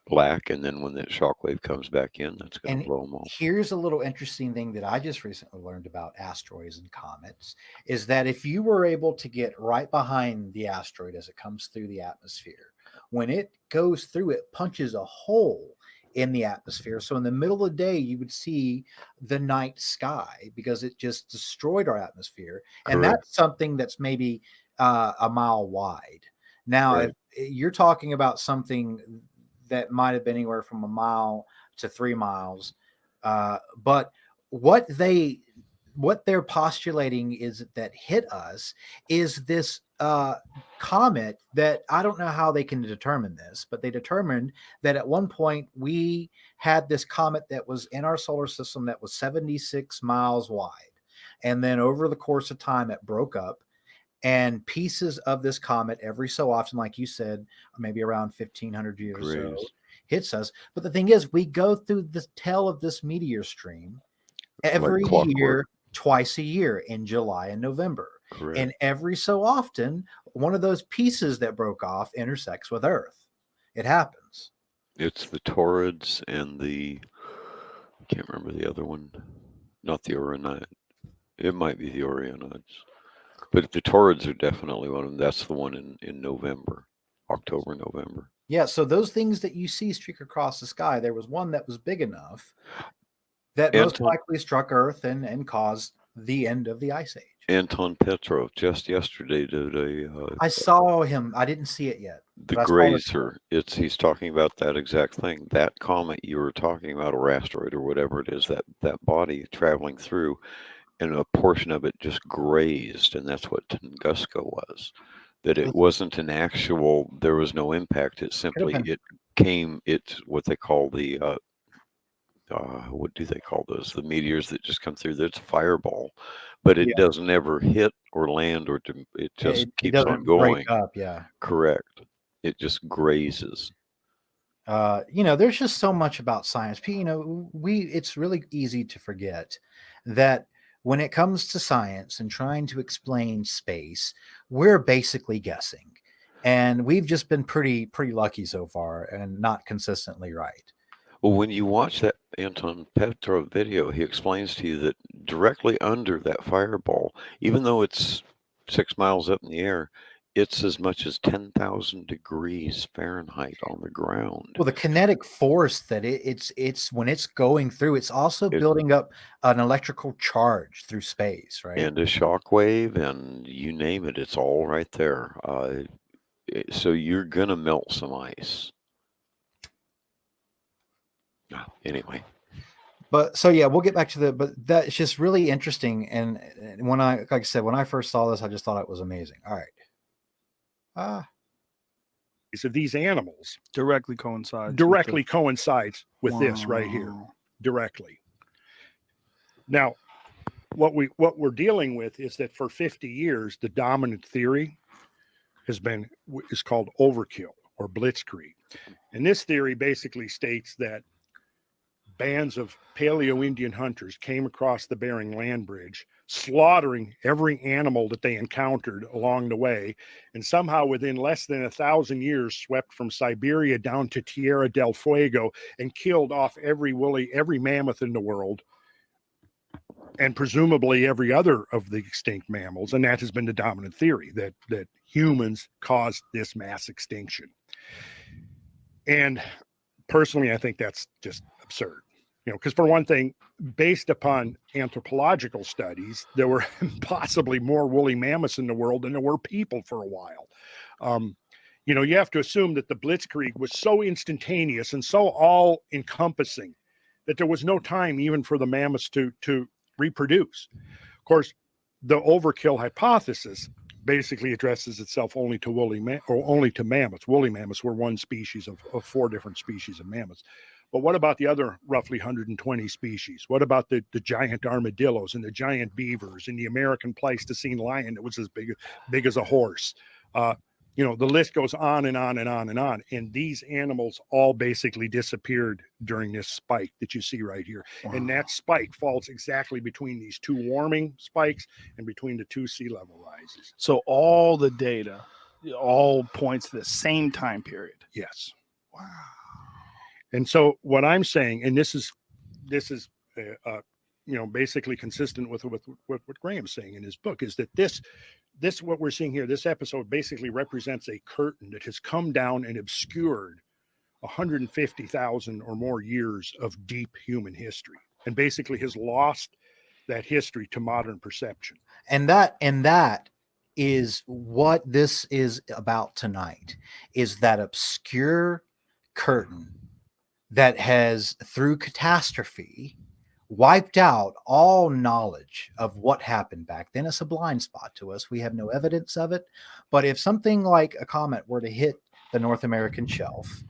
black, and then when that shock wave comes back in, that's going to blow them off. Here's a little interesting thing that I just recently learned about asteroids and comets, is that if you were able to get right behind the asteroid as it comes through the atmosphere, when it goes through, it punches a hole in the atmosphere. So in the middle of the day, you would see the night sky because it just destroyed our atmosphere. And that's something that's maybe a mile wide. Now, if you're talking about something that might have been anywhere from a mile to 3 miles. But what they're postulating is that hit us is this comet that I don't know how they can determine this, but they determined that at one point we had this comet that was in our solar system that was 76 miles wide. And then over the course of time, it broke up. And pieces of this comet every so often, like you said, maybe around 1,500 years or so, hits us. But the thing is, we go through the tail of this meteor stream every year, twice a year in July and November. And every so often, one of those pieces that broke off intersects with Earth. It happens. It's the Taurids and I can't remember the other one. Not the Orionids. It might be the Orionids. But the torrids are definitely one of them. That's the one in November, October, November. Yeah, so those things that you see streak across the sky, there was one that was big enough that most Anton, likely struck Earth and caused the end of the Ice Age. Anton Petrov just yesterday did a I saw him. I didn't see it yet. the but I saw the- Grazer. He's talking about that exact thing. That comet you were talking about, or asteroid, or whatever it is, that body traveling through, and a portion of it just grazed, and that's what Tunguska was. That it wasn't an actual. There was no impact. It simply been. it came. It's what they call the. What do they call those? The meteors that just come through. That's a fireball, but it doesn't ever hit or land, or it just keeps doesn't on going. break up, yeah. Correct. It just grazes. There's just so much about science. It's really easy to forget that when it comes to science and trying to explain space, we're basically guessing, and we've just been pretty lucky so far, and not consistently right. Well, when you watch that Anton Petrov video, he explains to you that directly under that fireball, even though it's 6 miles up in the air, it's as much as 10,000 degrees Fahrenheit on the ground. Well, the kinetic force that it's when it's going through, it's also building up an electrical charge through space, right? And a shock wave, and you name it, it's all right there. So you're gonna melt some ice. Anyway. But so yeah, we'll get back to but that's just really interesting. And when like I said, when I first saw this, I just thought it was amazing. All right. Of these animals Directly coincides with this right here. Directly. Now, what we're dealing with is that for 50 years, the dominant theory is called overkill or blitzkrieg. And this theory basically states that bands of Paleo-Indian hunters came across the Bering Land Bridge, slaughtering every animal that they encountered along the way, and somehow within less than 1,000 years swept from Siberia down to Tierra del Fuego and killed off every mammoth in the world, and presumably every other of the extinct mammals. And that has been the dominant theory, that humans caused this mass extinction. And personally, I think that's just absurd. Because for one thing, based upon anthropological studies, there were possibly more woolly mammoths in the world than there were people for a while. You have to assume that the blitzkrieg was so instantaneous and so all-encompassing that there was no time even for the mammoths to reproduce. Of course, the overkill hypothesis basically addresses itself only to mammoths. Woolly mammoths were one species of 4 different species of mammoths. But what about the other roughly 120 species? What about the giant armadillos and the giant beavers and the American Pleistocene lion that was as big as a horse? The list goes on and on and on and on. And these animals all basically disappeared during this spike that you see right here. Wow. And that spike falls exactly between these 2 warming spikes and between the 2 sea level rises. So all the data all points to the same time period. Yes. Wow. And so what I'm saying, and this is basically consistent with what Graham's saying in his book, is that this what we're seeing here, this episode basically represents a curtain that has come down and obscured 150,000 or more years of deep human history, and basically has lost that history to modern perception. And that is what this is about tonight, is that obscure curtain that has, through catastrophe, wiped out all knowledge of what happened back then. It's a blind spot to us. We have no evidence of it. But if something like a comet were to hit the North American shelf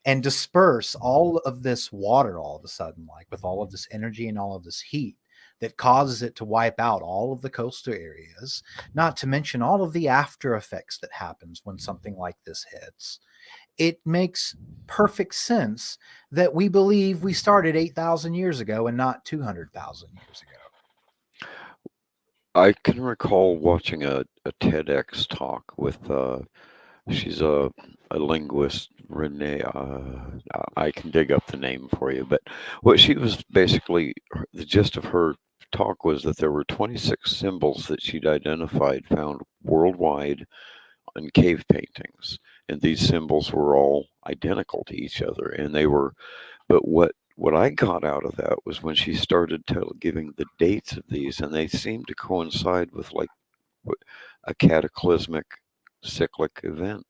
and disperse all of this water all of a sudden, like with all of this energy and all of this heat that causes it to wipe out all of the coastal areas, not to mention all of the after effects that happens when something like this hits, it makes perfect sense that we believe we started 8,000 years ago and not 200,000 years ago. I can recall watching a TEDx talk with, she's a linguist, Renee. I can dig up the name for you, but what she was basically, the gist of her talk was that there were 26 symbols that she'd identified found worldwide in cave paintings, and these symbols were all identical to each other, and they were. But what I got out of that was when she started giving the dates of these, and they seemed to coincide with like a cataclysmic cyclic event.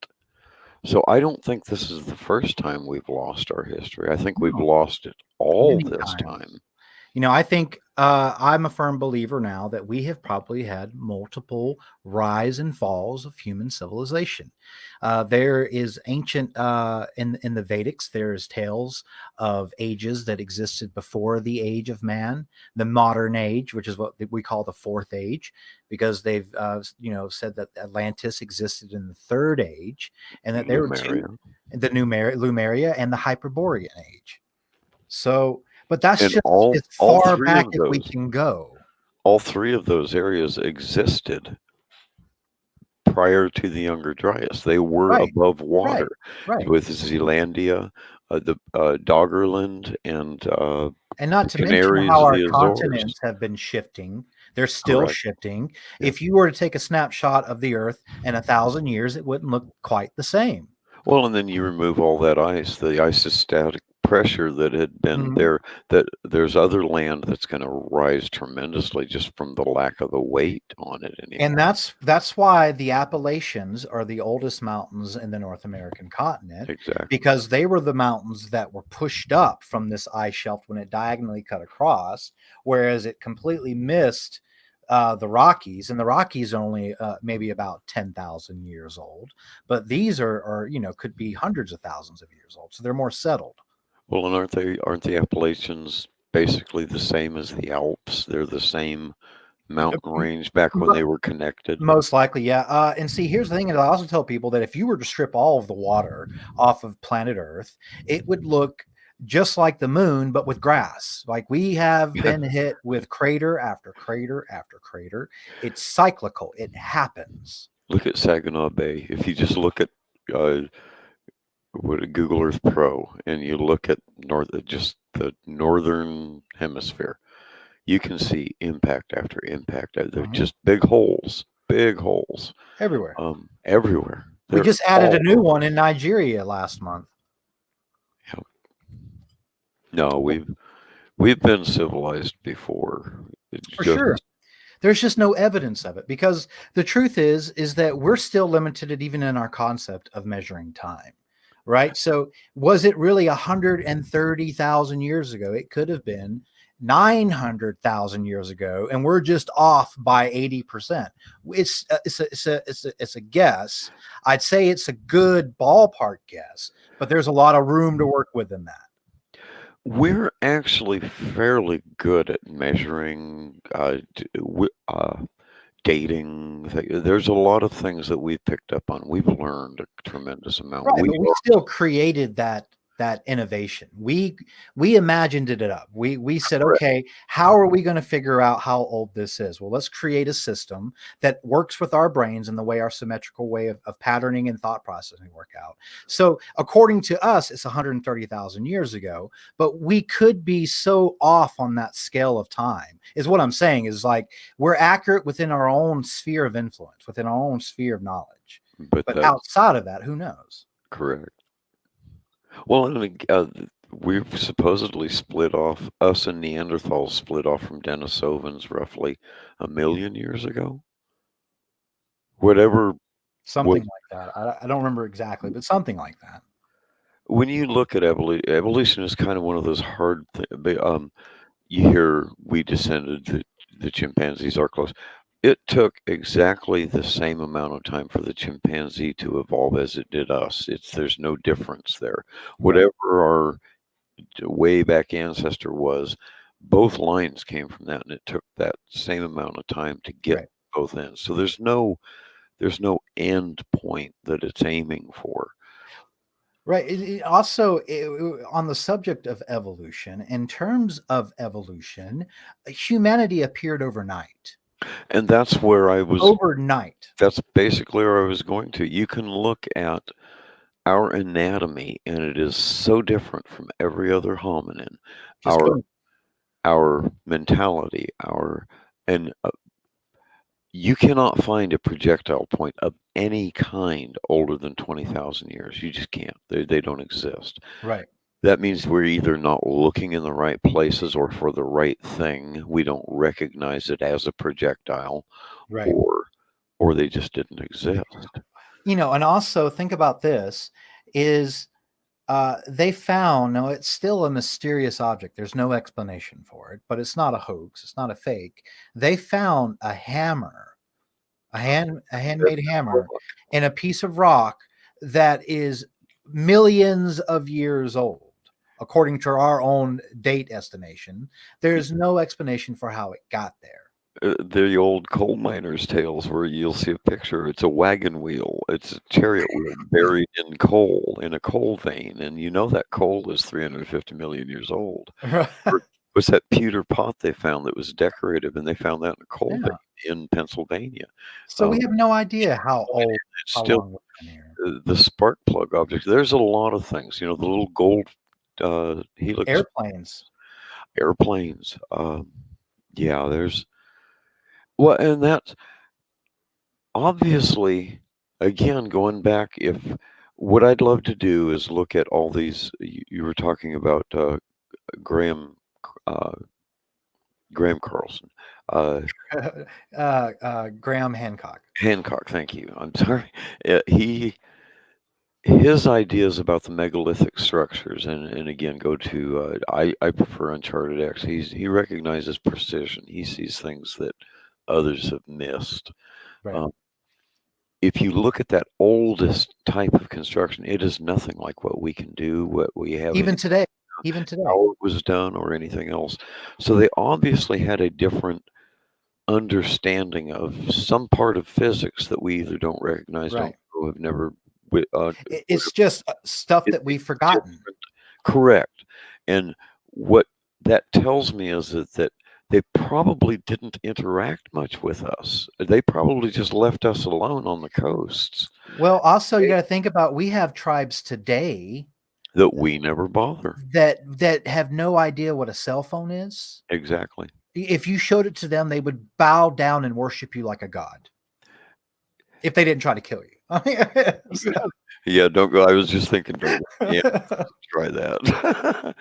So I don't think this is the first time we've lost our history. I think we've lost it all Many this times. time. You know, I think I'm a firm believer now that we have probably had multiple rise and falls of human civilization. There is ancient in the Vedics. There is tales of ages that existed before the age of man, the modern age, which is what we call the fourth age, because they've said that Atlantis existed in the third age, and that there were two, the Lumeria and the Hyperborean age. So. But that's And just as far back as we can go. All three of those areas existed prior to the Younger Dryas. They were above water, with Zealandia, the Doggerland, and not to mention how our continents have been shifting. They're still shifting. Yeah. If you were to take a snapshot of the Earth in 1,000 years, it wouldn't look quite the same. Well, and then you remove all that ice, the isostatic pressure that had been there, that there's other land that's going to rise tremendously just from the lack of the weight on it anymore. And that's why the Appalachians are the oldest mountains in the North American continent. Exactly. Because they were the mountains that were pushed up from this ice shelf when it diagonally cut across, whereas it completely missed the Rockies, and the Rockies are only maybe about 10,000 years old, but these are could be hundreds of thousands of years old, so they're more settled. Well, and aren't the Appalachians basically the same as the Alps? They're the same mountain range back when they were connected. Most likely, yeah. And see, here's the thing, and I also tell people that if you were to strip all of the water off of planet Earth, it would look just like the moon, but with grass. Like we have been hit with crater after crater after crater. It's cyclical. It happens. Look at Saginaw Bay. If you just look at Google Earth Pro, and you look at just the northern hemisphere, you can see impact after impact. They're just big holes everywhere. Everywhere. We just added a new one in Nigeria last month. Yeah. No, we've been civilized before. For sure. There's just no evidence of it, because the truth is that we're still limited even in our concept of measuring time. Right. So was it really 130,000 years ago? It could have been 900,000 years ago, and we're just off by 80%. It's a guess. I'd say it's a good ballpark guess, but there's a lot of room to work with in that. We're actually fairly good at measuring dating. There's a lot of things that we've picked up on. We've learned a tremendous amount. Right, but we still created that innovation. We imagined it up. We said, okay, how are we going to figure out how old this is? Well, let's create a system that works with our brains and the way our symmetrical way of patterning and thought processing work out. So according to us, it's 130,000 years ago, but we could be so off on that scale of time, is what I'm saying. Is like we're accurate within our own sphere of influence, within our own sphere of knowledge. But outside of that, who knows? Correct. Well, we've supposedly split off, us and Neanderthals split off from Denisovans roughly 1 million years ago. Something like that. I don't remember exactly, but something like that. When you look at evolution is kind of one of those hard things. You hear we descended, the chimpanzees are close. It took exactly the same amount of time for the chimpanzee to evolve as it did us. There's no difference there. Whatever our way back ancestor was, both lines came from that, and it took that same amount of time to get both ends. So there's no end point that it's aiming for. Right. Also, on the subject of evolution, in terms of evolution, humanity appeared overnight. And that's where I was overnight. That's basically where I was going to. You can look at our anatomy, and it is so different from every other hominin. our mentality, and you cannot find a projectile point of any kind older than 20,000 years. You just can't. They don't exist. Right. That means we're either not looking in the right places or for the right thing. We don't recognize it as a projectile, Right. or they just didn't exist. And also think about this is they found, now it's still a mysterious object. There's no explanation for it, but it's not a hoax. It's not a fake. They found a hammer, a handmade hammer in a piece of rock that is millions of years old. According to our own date estimation, there's no explanation for how it got there. The old coal miners' tales where you'll see a picture. It's a wagon wheel. It's a chariot wheel buried in coal, in a coal vein. And that coal is 350 million years old. Was that pewter pot they found that was decorative, and they found that in a coal vein in Pennsylvania. So we have no idea how old, it's how still long we've been here. the spark plug object. There's a lot of things, the little gold helix airplanes. Yeah, there's and that's obviously, again, going back, if what I'd love to do is look at all these. You were talking about Graham Carlson. Graham Hancock. Hancock, thank you. I'm sorry. His ideas about the megalithic structures, and again, go to I prefer Uncharted X. He recognizes precision. He sees things that others have missed. Right. If you look at that oldest type of construction, it is nothing like what we can do, what we have Even today. how it was done, or anything else. So they obviously had a different understanding of some part of physics that we either don't recognize, don't know, have never. It's just stuff that we've forgotten. Different. Correct. And what that tells me is that they probably didn't interact much with us. They probably just left us alone on the coasts. Well, also you got to think about, we have tribes today that we never bother, that have no idea what a cell phone is. Exactly. If you showed it to them, they would bow down and worship you like a god if they didn't try to kill you. Yeah, don't go. I was just thinking, don't try that.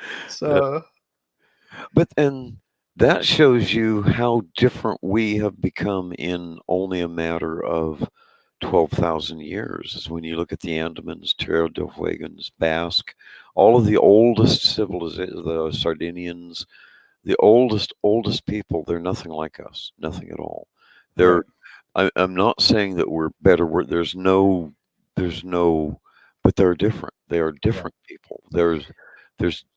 But then that shows you how different we have become in only a matter of 12,000 years. Is when you look at the Andamans, Terra del Fuegans, Basque, all of the oldest civilizations, the Sardinians, the oldest people, they're nothing like us, nothing at all. I'm not saying that we're better. There's no, but they're different. They are different people. There's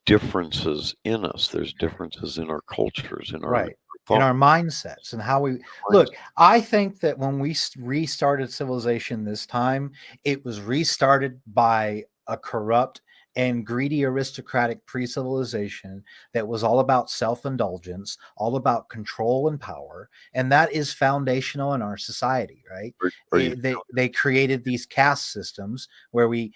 differences in us. There's differences in our cultures, in our in our mindsets, and how we look. I think that when we restarted civilization this time, it was restarted by a corrupt and greedy aristocratic pre-civilization that was all about self-indulgence, all about control and power, and that is foundational in our society, right? They created these caste systems where we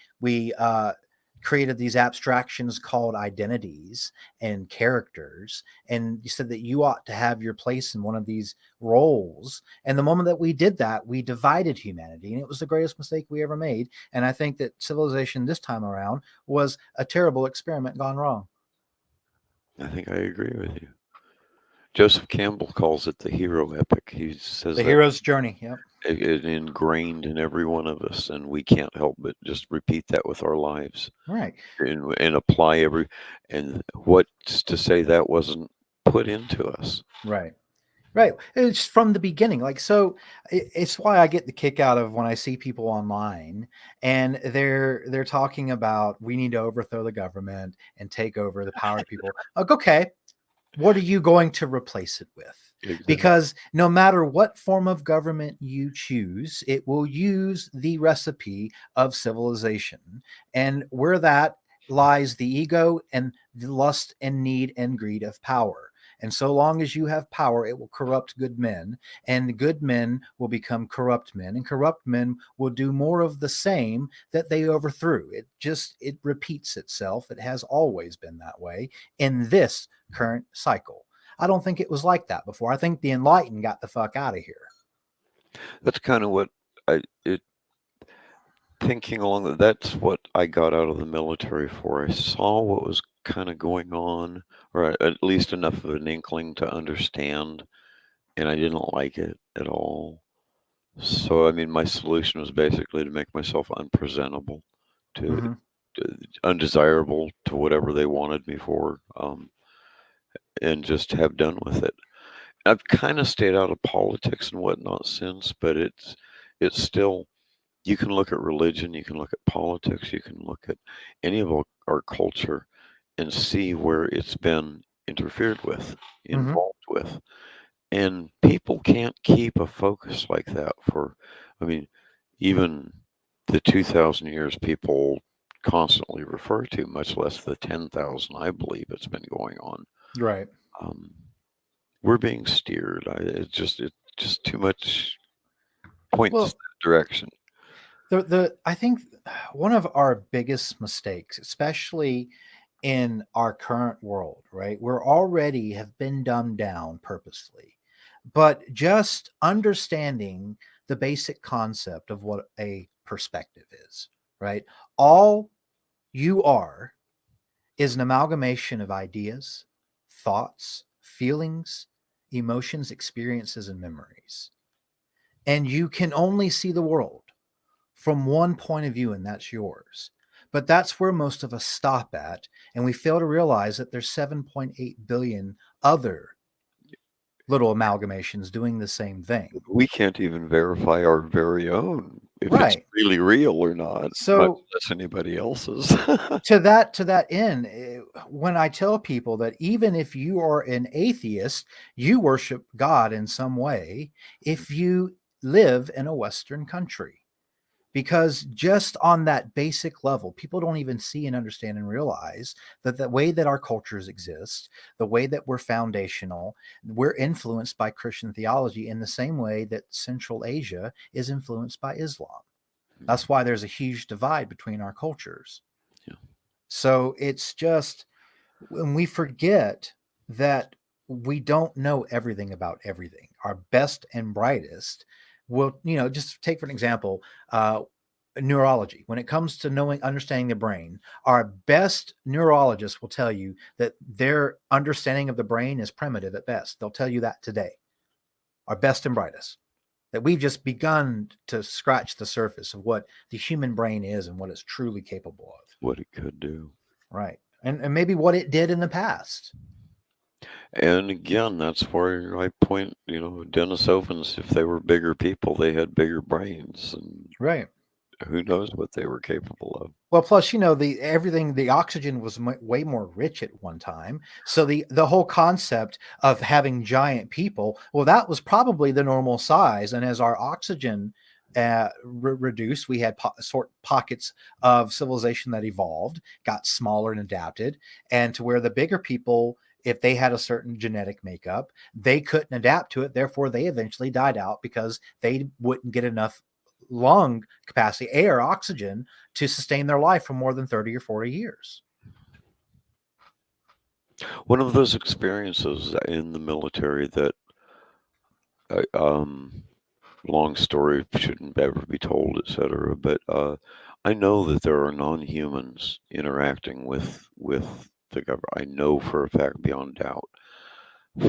created these abstractions called identities and characters, and you said that you ought to have your place in one of these roles. And the moment that we did that, we divided humanity, and it was the greatest mistake we ever made. And I think that civilization this time around was a terrible experiment gone wrong. I think I agree with you. Joseph Campbell calls it the hero epic. He says the hero's journey. Yep. It ingrained in every one of us, and we can't help but just repeat that with our lives, right? And apply and what's to say that wasn't put into us, right? It's from the beginning. So it's why I get the kick out of when I see people online and they're talking about, we need to overthrow the government and take over the power of people. Like, okay, what are you going to replace it with? Exactly. Because no matter what form of government you choose, it will use the recipe of civilization. And where that lies the ego and the lust and need and greed of power. And so long as you have power, it will corrupt good men, and good men will become corrupt men, and corrupt men will do more of the same that they overthrew. It repeats itself. It has always been that way in this current cycle. I don't think it was like that before. I think the enlightened got the fuck out of here. That's kind of what thinking along that's what I got out of the military for. I saw what was kind of going on, or at least enough of an inkling to understand, and I didn't like it at all. So, I mean, my solution was basically to make myself unpresentable, to, to undesirable to whatever they wanted me for, and just have done with it. I've kind of stayed out of politics and whatnot since, but it's still, you can look at religion, you can look at politics, you can look at any of our culture and see where it's been interfered with, involved with. And people can't keep a focus like that for, I mean, even the 2,000 years people constantly refer to, much less the 10,000 I believe it's been going on. Right. We're being steered. It's just too much points that direction. I think one of our biggest mistakes, especially in our current world, right? We're already have been dumbed down purposely, but just understanding the basic concept of what a perspective is, right? All you are is an amalgamation of ideas, thoughts, feelings, emotions, experiences, and memories. And you can only see the world from one point of view, and that's yours. But that's where most of us stop at, and we fail to realize that there's 7.8 billion other little amalgamations doing the same thing. We can't even verify our very own if Right. it's really real or not. So much less anybody else's. to that end, when I tell people that even if you are an atheist, you worship God in some way if you live in a Western country. Because just on that basic level, people don't even see and understand and realize that the way that our cultures exist, the way that we're foundational, we're influenced by Christian theology in the same way that Central Asia is influenced by Islam. That's why there's a huge divide between our cultures. Yeah. So it's just when we forget that we don't know everything about everything, our best and brightest will, just take for an example, neurology. When it comes to understanding the brain, our best neurologists will tell you that their understanding of the brain is primitive at best. They'll tell you that today. Our best and brightest. That we've just begun to scratch the surface of what the human brain is and what it's truly capable of. What it could do. Right. And maybe what it did in the past. And again, that's where I point, Denisovans, if they were bigger people, they had bigger brains. And right. Who knows what they were capable of. Well, plus, the oxygen was way more rich at one time. So the whole concept of having giant people, well, that was probably the normal size. And as our oxygen reduced, we had pockets of civilization that evolved, got smaller and adapted, and to where the bigger people, if they had a certain genetic makeup, they couldn't adapt to it. Therefore, they eventually died out because they wouldn't get enough lung capacity, air, oxygen to sustain their life for more than 30 or 40 years. One of those experiences in the military that, long story, shouldn't ever be told, etc. But I know that there are non-humans interacting with the government. I know for a fact beyond doubt.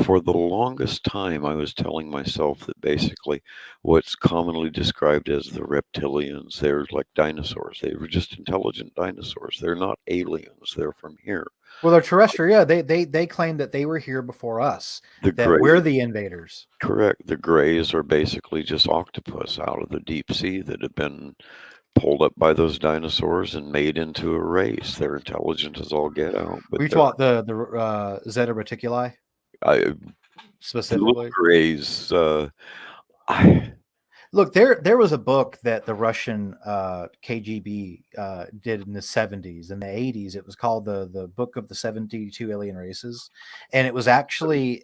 For the longest time, I was telling myself that basically what's commonly described as the reptilians, they're like dinosaurs. They were just intelligent dinosaurs. They're not aliens. They're from here. Well, they're terrestrial. Yeah, they claim that they were here before us, we're the invaders. Correct. The Greys are basically just octopus out of the deep sea that have been pulled up by those dinosaurs and made into a race. They're intelligent as all get out. But we taught the Zeta Reticuli. Specifically, Greys. Look, there was a book that the Russian KGB did in the 70s and the 80s. It was called the Book of the 72 Alien Races, and it was actually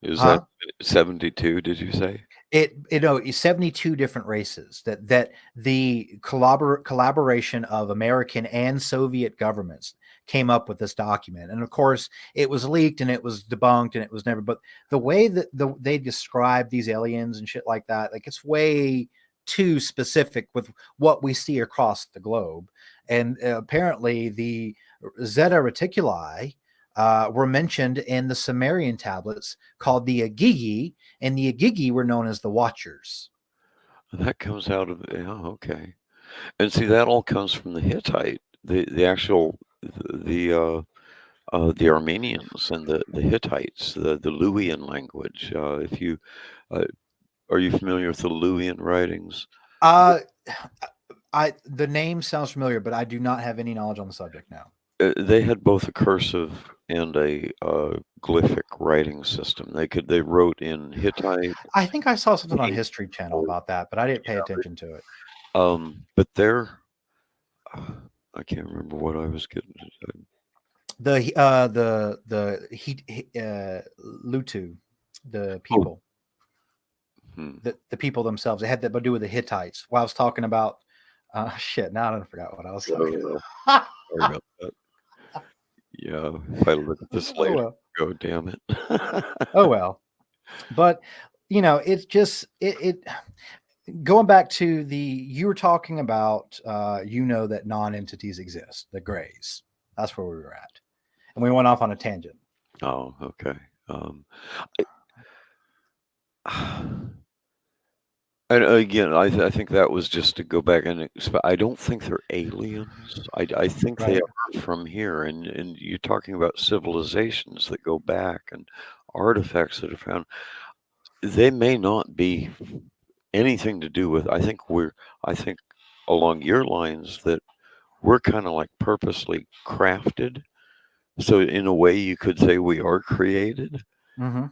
is that 72? Did you say? 72 different races that the collaboration of American and Soviet governments came up with this document. And of course, it was leaked and it was debunked and it was never. But the way that they describe these aliens and shit like that, like it's way too specific with what we see across the globe. And apparently, the Zeta Reticuli were mentioned in the Sumerian tablets called the Agigi, and the Agigi were known as the Watchers. That comes out of, yeah, okay. And see, that all comes from the Hittite, the actual, the Armenians and the Hittites, the Luwian language. If you, are you familiar with the Luwian writings? The name sounds familiar, but I do not have any knowledge on the subject now. They had both a cursive and a glyphic writing system. They wrote in Hittite. I think I saw something on History Channel about that, but I didn't pay attention to it. But they're, I can't remember what I was getting to. The Lutu, the people, the people themselves. It had to do with the Hittites. While I was talking about, shit, now I forgot what I was talking about. Sorry about that. Yeah, if I look at this later, go, damn it. Oh well. But it's just it going back to you were talking about that non-entities exist, the grays. That's where we were at. And we went off on a tangent. Oh, okay. And again, I think that was just to go back and I don't think they're aliens. I think they are from here. And you're talking about civilizations that go back and artifacts that are found. They may not be anything to do with. I think along your lines that we're kind of like purposely crafted. So in a way, you could say we are created. Mm-hmm.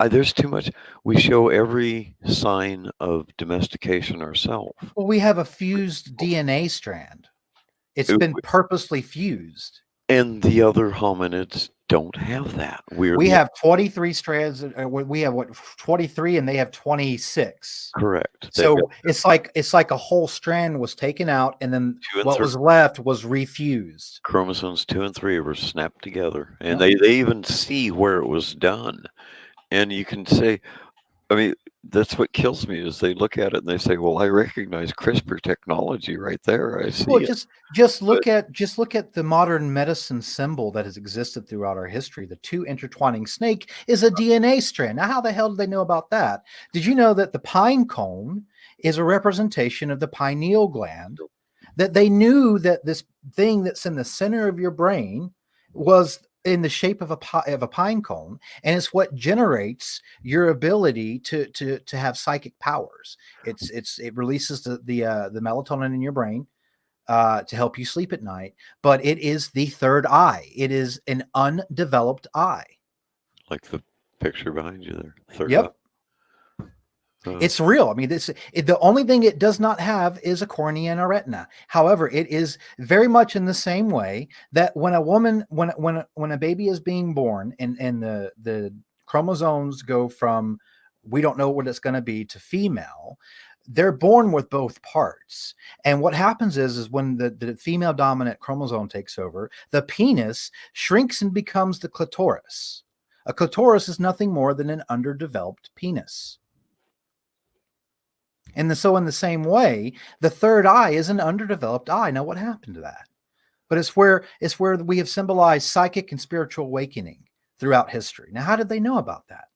There's too much. We show every sign of domestication ourselves. Well, we have a fused DNA strand. It's been purposely fused. And the other hominids don't have that. We have 23 strands. We have 23, and they have 26. Correct. So it's like a whole strand was taken out, and then what was left was refused. Chromosomes 2 and 3 were snapped together, and they even see where it was done. And you can say, I mean, that's what kills me is they look at it and they say, "Well, I recognize CRISPR technology right there. I see." Well, just look at the modern medicine symbol that has existed throughout our history. The two intertwining snake is a DNA strand. Now, how the hell did they know about that? Did you know that the pine cone is a representation of the pineal gland? That they knew that this thing that's in the center of your brain was in the shape of a pine cone, and it's what generates your ability to have psychic powers. It releases the melatonin in your brain to help you sleep at night, but it is the third eye. It is an undeveloped eye, like the picture behind you there. Third eye. It's real. I mean, the only thing it does not have is a cornea and a retina. However, it is very much in the same way that when a baby is being born and the chromosomes go from, we don't know what it's going to be, to female, they're born with both parts. And what happens is when the female dominant chromosome takes over, the penis shrinks and becomes the clitoris. A clitoris is nothing more than an underdeveloped penis. And so in the same way, the third eye is an underdeveloped eye. Now, what happened to that? But it's where we have symbolized psychic and spiritual awakening throughout history. Now, how did they know about that?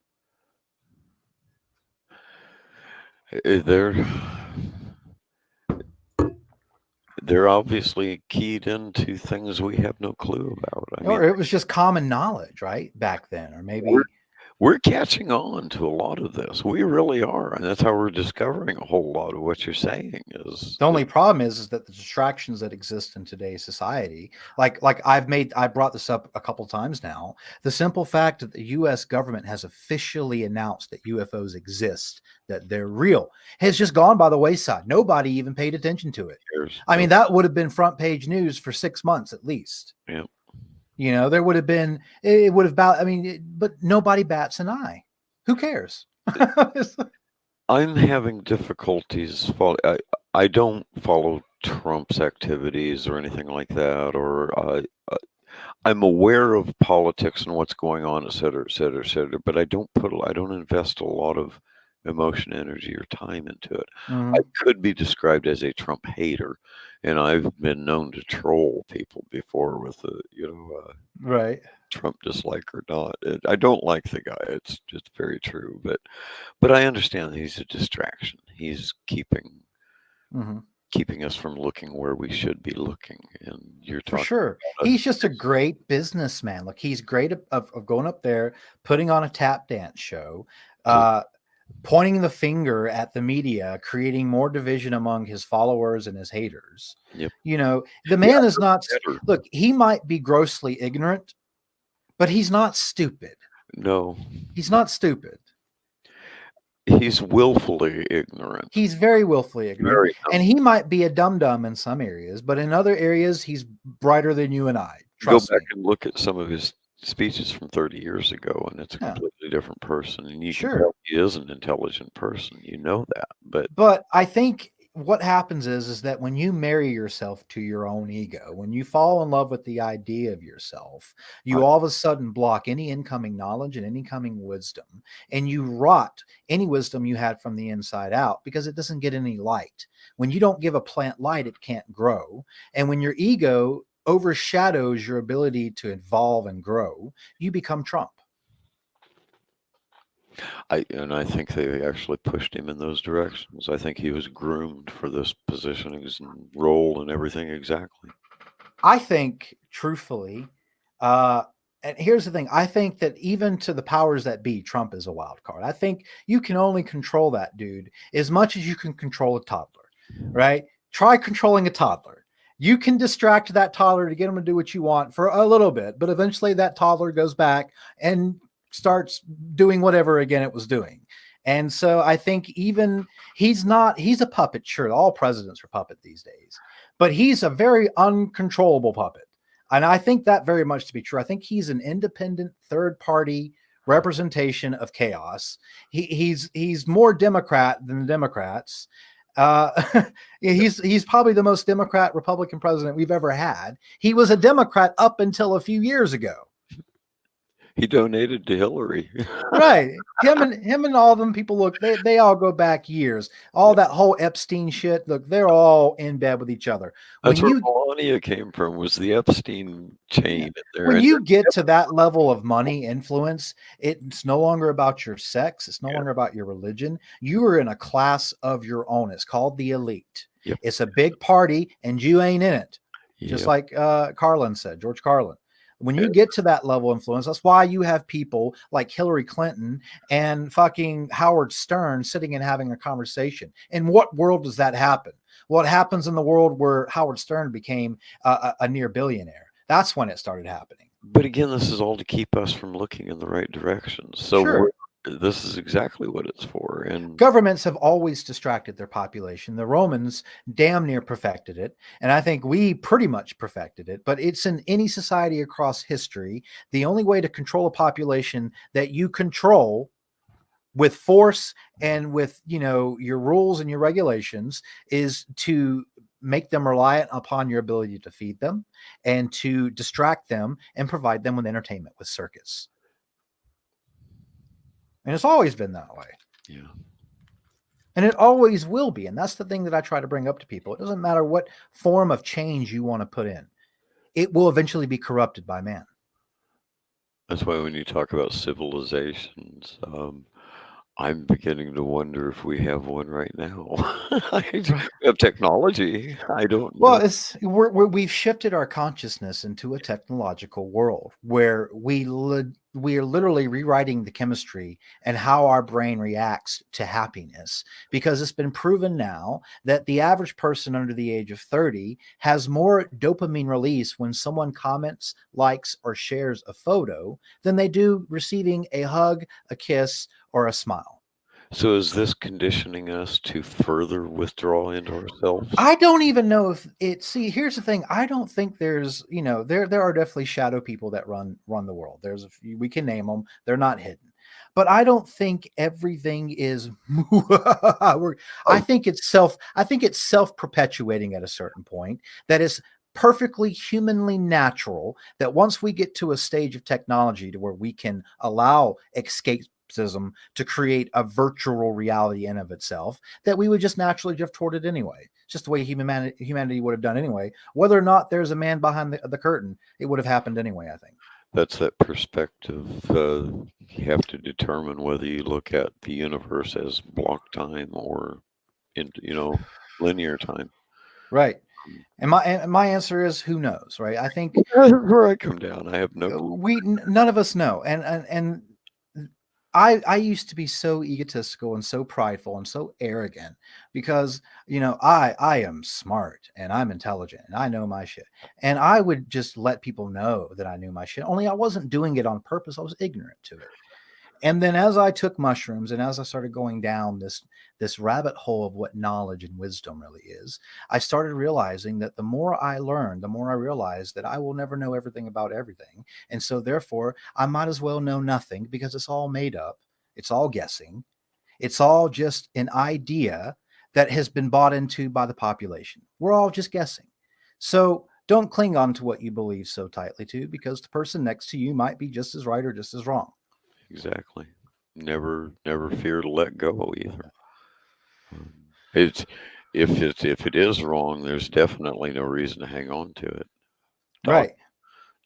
They're obviously keyed into things we have no clue about. Or it was just common knowledge, right? Back then, or maybe... We're catching on to a lot of this. We really are. And that's how we're discovering a whole lot of what you're saying. Is the only problem is that the distractions that exist in today's society, like I brought this up a couple times now, the simple fact that the US government has officially announced that UFOs exist, that they're real, has just gone by the wayside. Nobody even paid attention to it. I mean, that would have been front page news for 6 months at least. Yeah. There would have been, but nobody bats an eye. Who cares? I'm having difficulties. I don't follow Trump's activities or anything like that, or I'm aware of politics and what's going on, et cetera, et cetera, et cetera, but I don't invest a lot of emotion, energy, or time into it. Mhm. I could be described as a Trump hater, and I've been known to troll people before with Right. Trump dislike or not. I don't like the guy. It's just very true, but I understand that he's a distraction. He's Hmm. keeping us from looking where we should be looking. And you're For talking sure. about He's just a great businessman. Look, he's great of going up there, putting on a tap dance show, pointing the finger at the media, creating more division among his followers and his haters. Yep. You know, the man is not, better. look, he might be grossly ignorant, but he's not stupid. No, He's not stupid. he's willfully ignorant. He's very willfully ignorant. Very dumb. And he might be a dum-dum in some areas, but in other areas, he's brighter than you and I. Go Trust back me. and look at some of his speeches from 30 years ago, and it's a Yeah. completely different person. And you Sure. can tell he is an intelligent person. You know that. But I think what happens is that when you marry yourself to your own ego, when you fall in love with the idea of yourself, you Right. all of a sudden block any incoming knowledge and any incoming wisdom, and you rot any wisdom you had from the inside out because it doesn't get any light. When you don't give a plant light, it can't grow. And when your ego overshadows your ability to evolve and grow, you become Trump. I think they actually pushed him in those directions. I think he was groomed for this position and role and everything exactly. I think, truthfully, and here's the thing: I think that even to the powers that be, Trump is a wild card. I think you can only control that dude as much as you can control a toddler, right? Try controlling a toddler. You can distract that toddler to get him to do what you want for a little bit, but eventually that toddler goes back and starts doing whatever again it was doing. And so I think even he's a puppet. Sure, all presidents are puppet these days, but he's a very uncontrollable puppet. And I think that very much to be true. I think he's an independent third party representation of chaos. He's more Democrat than the Democrats. He's probably the most Democrat Republican president we've ever had. He was a Democrat up until a few years ago. He donated to Hillary. Right. Him and all them people, look, they all go back years. All that whole Epstein shit, look, they're all in bed with each other. That's where Melania came from, was the Epstein chain. When you get to that level of money influence, it's no longer about your sex. It's no longer about your religion. You are in a class of your own. It's called the elite. Yep. It's a big party and you ain't in it. Just Yep. like Carlin said, George Carlin. When you get to that level of influence, that's why you have people like Hillary Clinton and fucking Howard Stern sitting and having a conversation. In what world does that happen? Well, it happens in the world where Howard Stern became a near billionaire. That's when it started happening. But again, this is all to keep us from looking in the right direction. So Sure. this is exactly what it's for. And governments have always distracted their population. The Romans damn near perfected it. And I think we pretty much perfected it, but it's in any society across history. The only way to control a population that you control with force and with, your rules and your regulations is to make them reliant upon your ability to feed them and to distract them and provide them with entertainment, with circus. And it's always been that way. yeah. And it always will be. And that's the thing that I try to bring up to people. It doesn't matter what form of change you want to put in. It will eventually be corrupted by man. That's why when you talk about civilizations, I'm beginning to wonder if we have one right now. We have technology. I don't know. Well, we've shifted our consciousness into a technological world where we are literally rewriting the chemistry and how our brain reacts to happiness, because it's been proven now that the average person under the age of 30 has more dopamine release when someone comments, likes, or shares a photo than they do receiving a hug, a kiss, or a smile. So is this conditioning us to further withdraw into ourselves? I don't even know if here's the thing. I don't think there's, there are definitely shadow people that run the world. There's a few, we can name them. They're not hidden, but I don't think everything is, I think it's self-perpetuating at a certain point. That is perfectly humanly natural that once we get to a stage of technology to where we can allow escapism to create a virtual reality in of itself, that we would just naturally drift toward it anyway. It's just the way humanity would have done anyway. Whether or not there's a man behind the curtain, it would have happened anyway, I think. That's that perspective. You have to determine whether you look at the universe as block time or linear time. Right. And my answer is who knows, right? I think where I come down, I have no clue. none of us know. And I used to be so egotistical and so prideful and so arrogant because, I am smart and I'm intelligent and I know my shit. And I would just let people know that I knew my shit. Only I wasn't doing it on purpose. I was ignorant to it. And then as I took mushrooms and as I started going down this rabbit hole of what knowledge and wisdom really is, I started realizing that the more I learned, the more I realized that I will never know everything about everything. And so therefore, I might as well know nothing because it's all made up. It's all guessing. It's all just an idea that has been bought into by the population. We're all just guessing. So don't cling on to what you believe so tightly to, because the person next to you might be just as right or just as wrong. Exactly. Never fear to let go either. If it is wrong, there's definitely no reason to hang on to it. Right.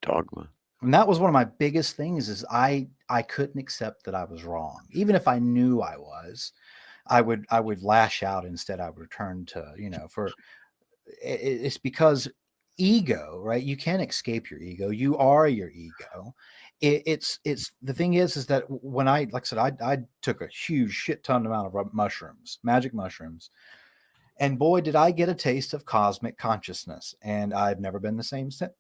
Dogma. And that was one of my biggest things is I couldn't accept that I was wrong. Even if I knew I was, I would lash out instead. I would return to, it's because ego, right? You can't escape your ego. You are your ego. It's the thing is that when like I said, I took a huge shit ton amount of mushrooms, magic mushrooms. And boy, did I get a taste of cosmic consciousness. And I've never been the same since.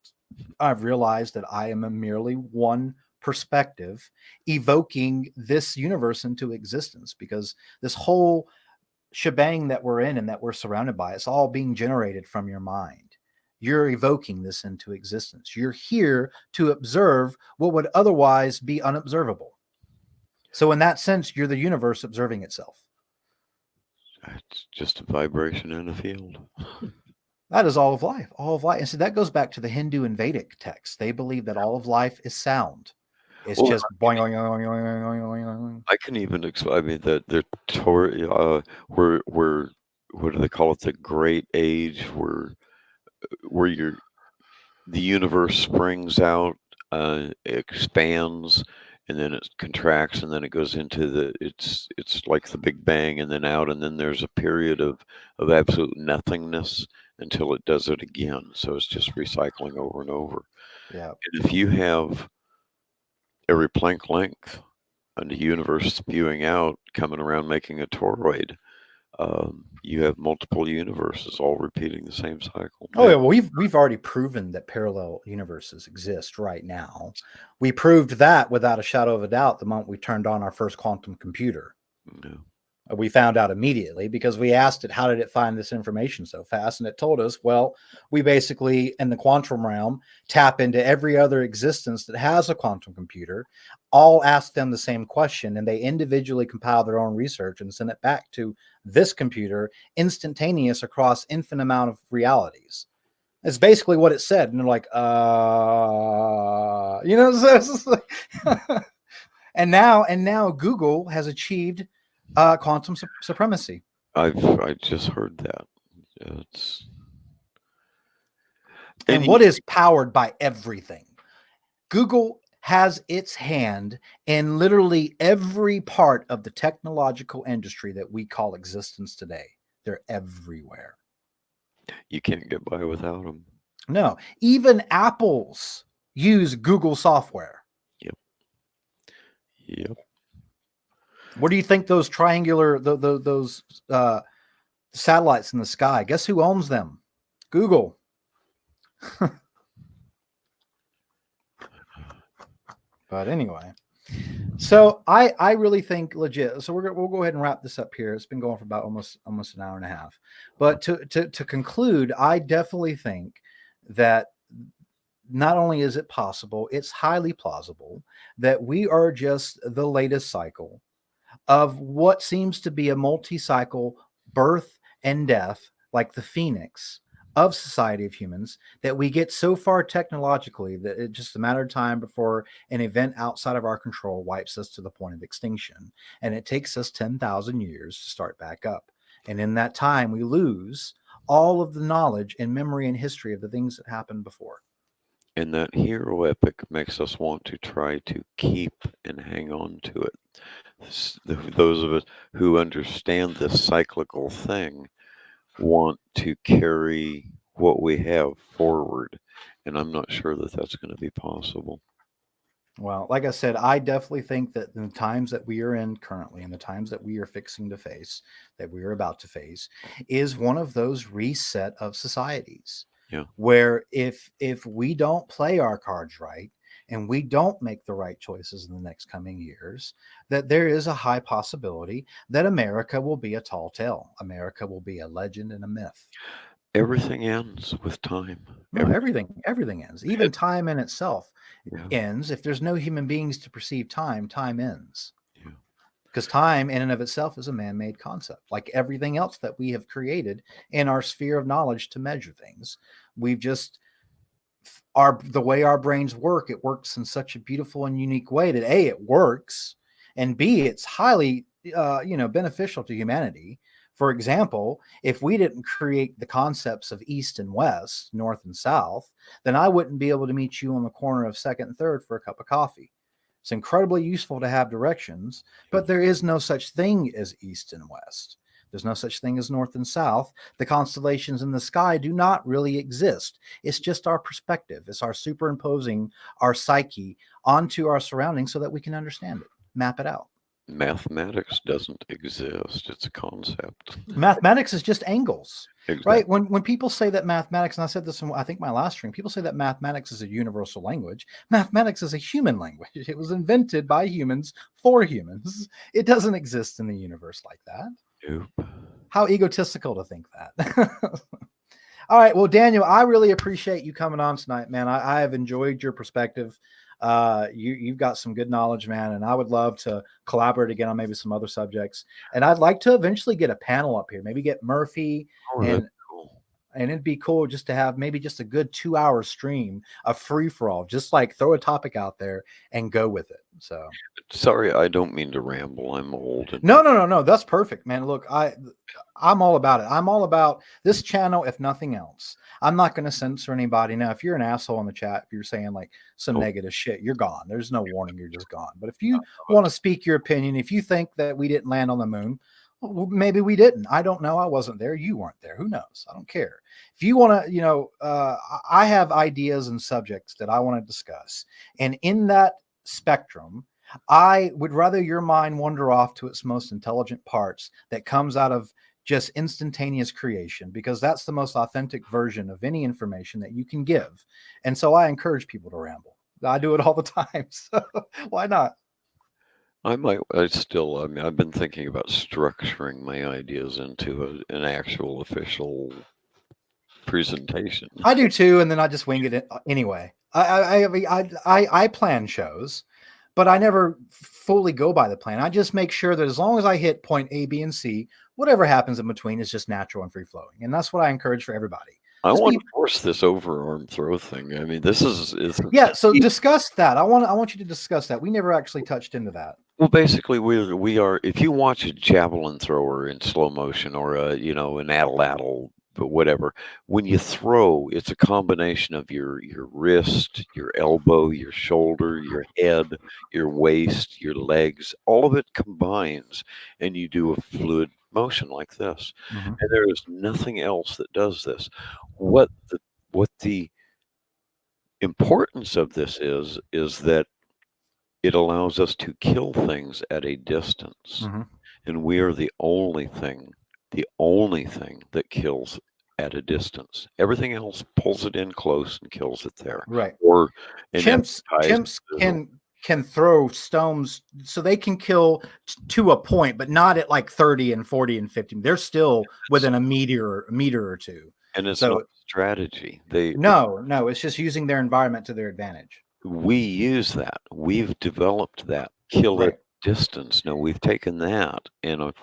I've realized that I am merely one perspective evoking this universe into existence, because this whole shebang that we're in and that we're surrounded by, it's all being generated from your mind. You're evoking this into existence. You're here to observe what would otherwise be unobservable. So in that sense, you're the universe observing itself. It's just a vibration in a field. That is all of life. All of life. And so that goes back to the Hindu and Vedic texts. They believe that all of life is sound. It's just boing, boing, boing, boing, boing, boing, boing. I can even explain. I mean, we're what do they call it? The Great Age, where the universe springs out, expands, and then it contracts, and then it goes into it's like the Big Bang, and then out, and then there's a period of absolute nothingness until it does it again. So it's just recycling over and over. Yeah. And if you have every Planck length and the universe spewing out, coming around, making a toroid, you have multiple universes all repeating the same cycle. Oh yeah, well, we've already proven that parallel universes exist right now. We proved that without a shadow of a doubt the moment we turned on our first quantum computer. No. We found out immediately because we asked it, how did it find this information so fast? And it told us, well, we basically, in the quantum realm, tap into every other existence that has a quantum computer, all ask them the same question, and they individually compile their own research and send it back to this computer instantaneous across infinite amount of realities. It's basically what it said. And they're like, and now Google has achieved quantum supremacy. I just heard that. And what is powered by everything? Google has its hand in literally every part of the technological industry that we call existence today. They're everywhere. You can't get by without them. No, even Apples use Google software. Yep. What do you think those triangular, those satellites in the sky? Guess who owns them? Google. But anyway, so I really think legit. So we'll go ahead and wrap this up here. It's been going for about almost an hour and a half. But to conclude, I definitely think that not only is it possible, it's highly plausible that we are just the latest cycle of what seems to be a multi-cycle birth and death, like the phoenix, of society of humans that we get so far technologically that it's just a matter of time before an event outside of our control wipes us to the point of extinction. And it takes us 10,000 years to start back up. And in that time, we lose all of the knowledge and memory and history of the things that happened before. And that hero epic makes us want to try to keep and hang on to it. Those of us who understand this cyclical thing want to carry what we have forward. And I'm not sure that that's going to be possible. Well, like I said, I definitely think that in the times that we are in currently, and the times that we are fixing to face, that we are about to face, is one of those reset of societies. Yeah. Where if we don't play our cards right and we don't make the right choices in the next coming years, that there is a high possibility that America will be a tall tale. America will be a legend and a myth. Everything ends with time. No, everything ends. Even time in itself Yeah. ends. If there's no human beings to perceive time, time ends. Yeah. Because time in and of itself is a man-made concept, like everything else that we have created in our sphere of knowledge to measure things. We've just the way our brains work, it works in such a beautiful and unique way that A, it works, and B, it's highly beneficial to humanity. For example, if we didn't create the concepts of East and West, North and South, then I wouldn't be able to meet you on the corner of 2nd and 3rd for a cup of coffee. It's incredibly useful to have directions, but there is no such thing as East and West. There's no such thing as North and South. The constellations in the sky do not really exist. It's just our perspective. It's our superimposing our psyche onto our surroundings so that we can understand it, map it out. Mathematics doesn't exist. It's a concept. Mathematics is just angles. Exactly. Right? When people say that mathematics, and I said this in, I think, my last stream, people say that mathematics is a universal language. Mathematics is a human language. It was invented by humans for humans. It doesn't exist in the universe like that. Nope. How egotistical to think that. All right. Well, Daniel, I really appreciate you coming on tonight, man. I have enjoyed your perspective. You've got some good knowledge, man, and I would love to collaborate again on maybe some other subjects. And I'd like to eventually get a panel up here, maybe get Murphy, and it'd be cool just to have maybe just a good 2-hour stream of free for all, just like throw a topic out there and go with it. So sorry, I don't mean to ramble. I'm old. No. That's perfect, man. Look, I'm all about it. I'm all about this channel, if nothing else. I'm not going to censor anybody. Now, if you're an asshole in the chat, if you're saying like some negative shit, you're gone. There's no warning. You're just gone. But if you want to speak your opinion, if you think that we didn't land on the moon, well, maybe we didn't. I don't know. I wasn't there. You weren't there. Who knows? I don't care. If you want to, I have ideas and subjects that I want to discuss. And in that spectrum, I would rather your mind wander off to its most intelligent parts that comes out of just instantaneous creation, because that's the most authentic version of any information that you can give. And so I encourage people to ramble. I do it all the time. So why not? I've been thinking about structuring my ideas into an actual official presentation. I do too, and then I just wing it anyway. I plan shows, but I never fully go by the plan. I just make sure that as long as I hit point A, B, and C, whatever happens in between is just natural and free flowing, and that's what I encourage for everybody. I want to force this overarm throw thing. I mean, this is yeah. So discuss that. I want you to discuss that. We never actually touched into that. Well, basically, we are. If you watch a javelin thrower in slow motion, or an atlatl, but whatever, when you throw, it's a combination of your wrist, your elbow, your shoulder, your head, your waist, your legs. All of it combines, and you do a fluid motion like this. Mm-hmm. And there is nothing else that does this. What the importance of this is that it allows us to kill things at a distance. Mm-hmm. And we are the only thing that kills at a distance. Everything else pulls it in close and kills it there. Right. Or chimps can throw stones, so they can kill to a point, but not at like 30 and 40 and 50. They're still within a meter or two. And it's not strategy. No, it's just using their environment to their advantage. We use that. We've developed that kill at distance. No, we've taken that, and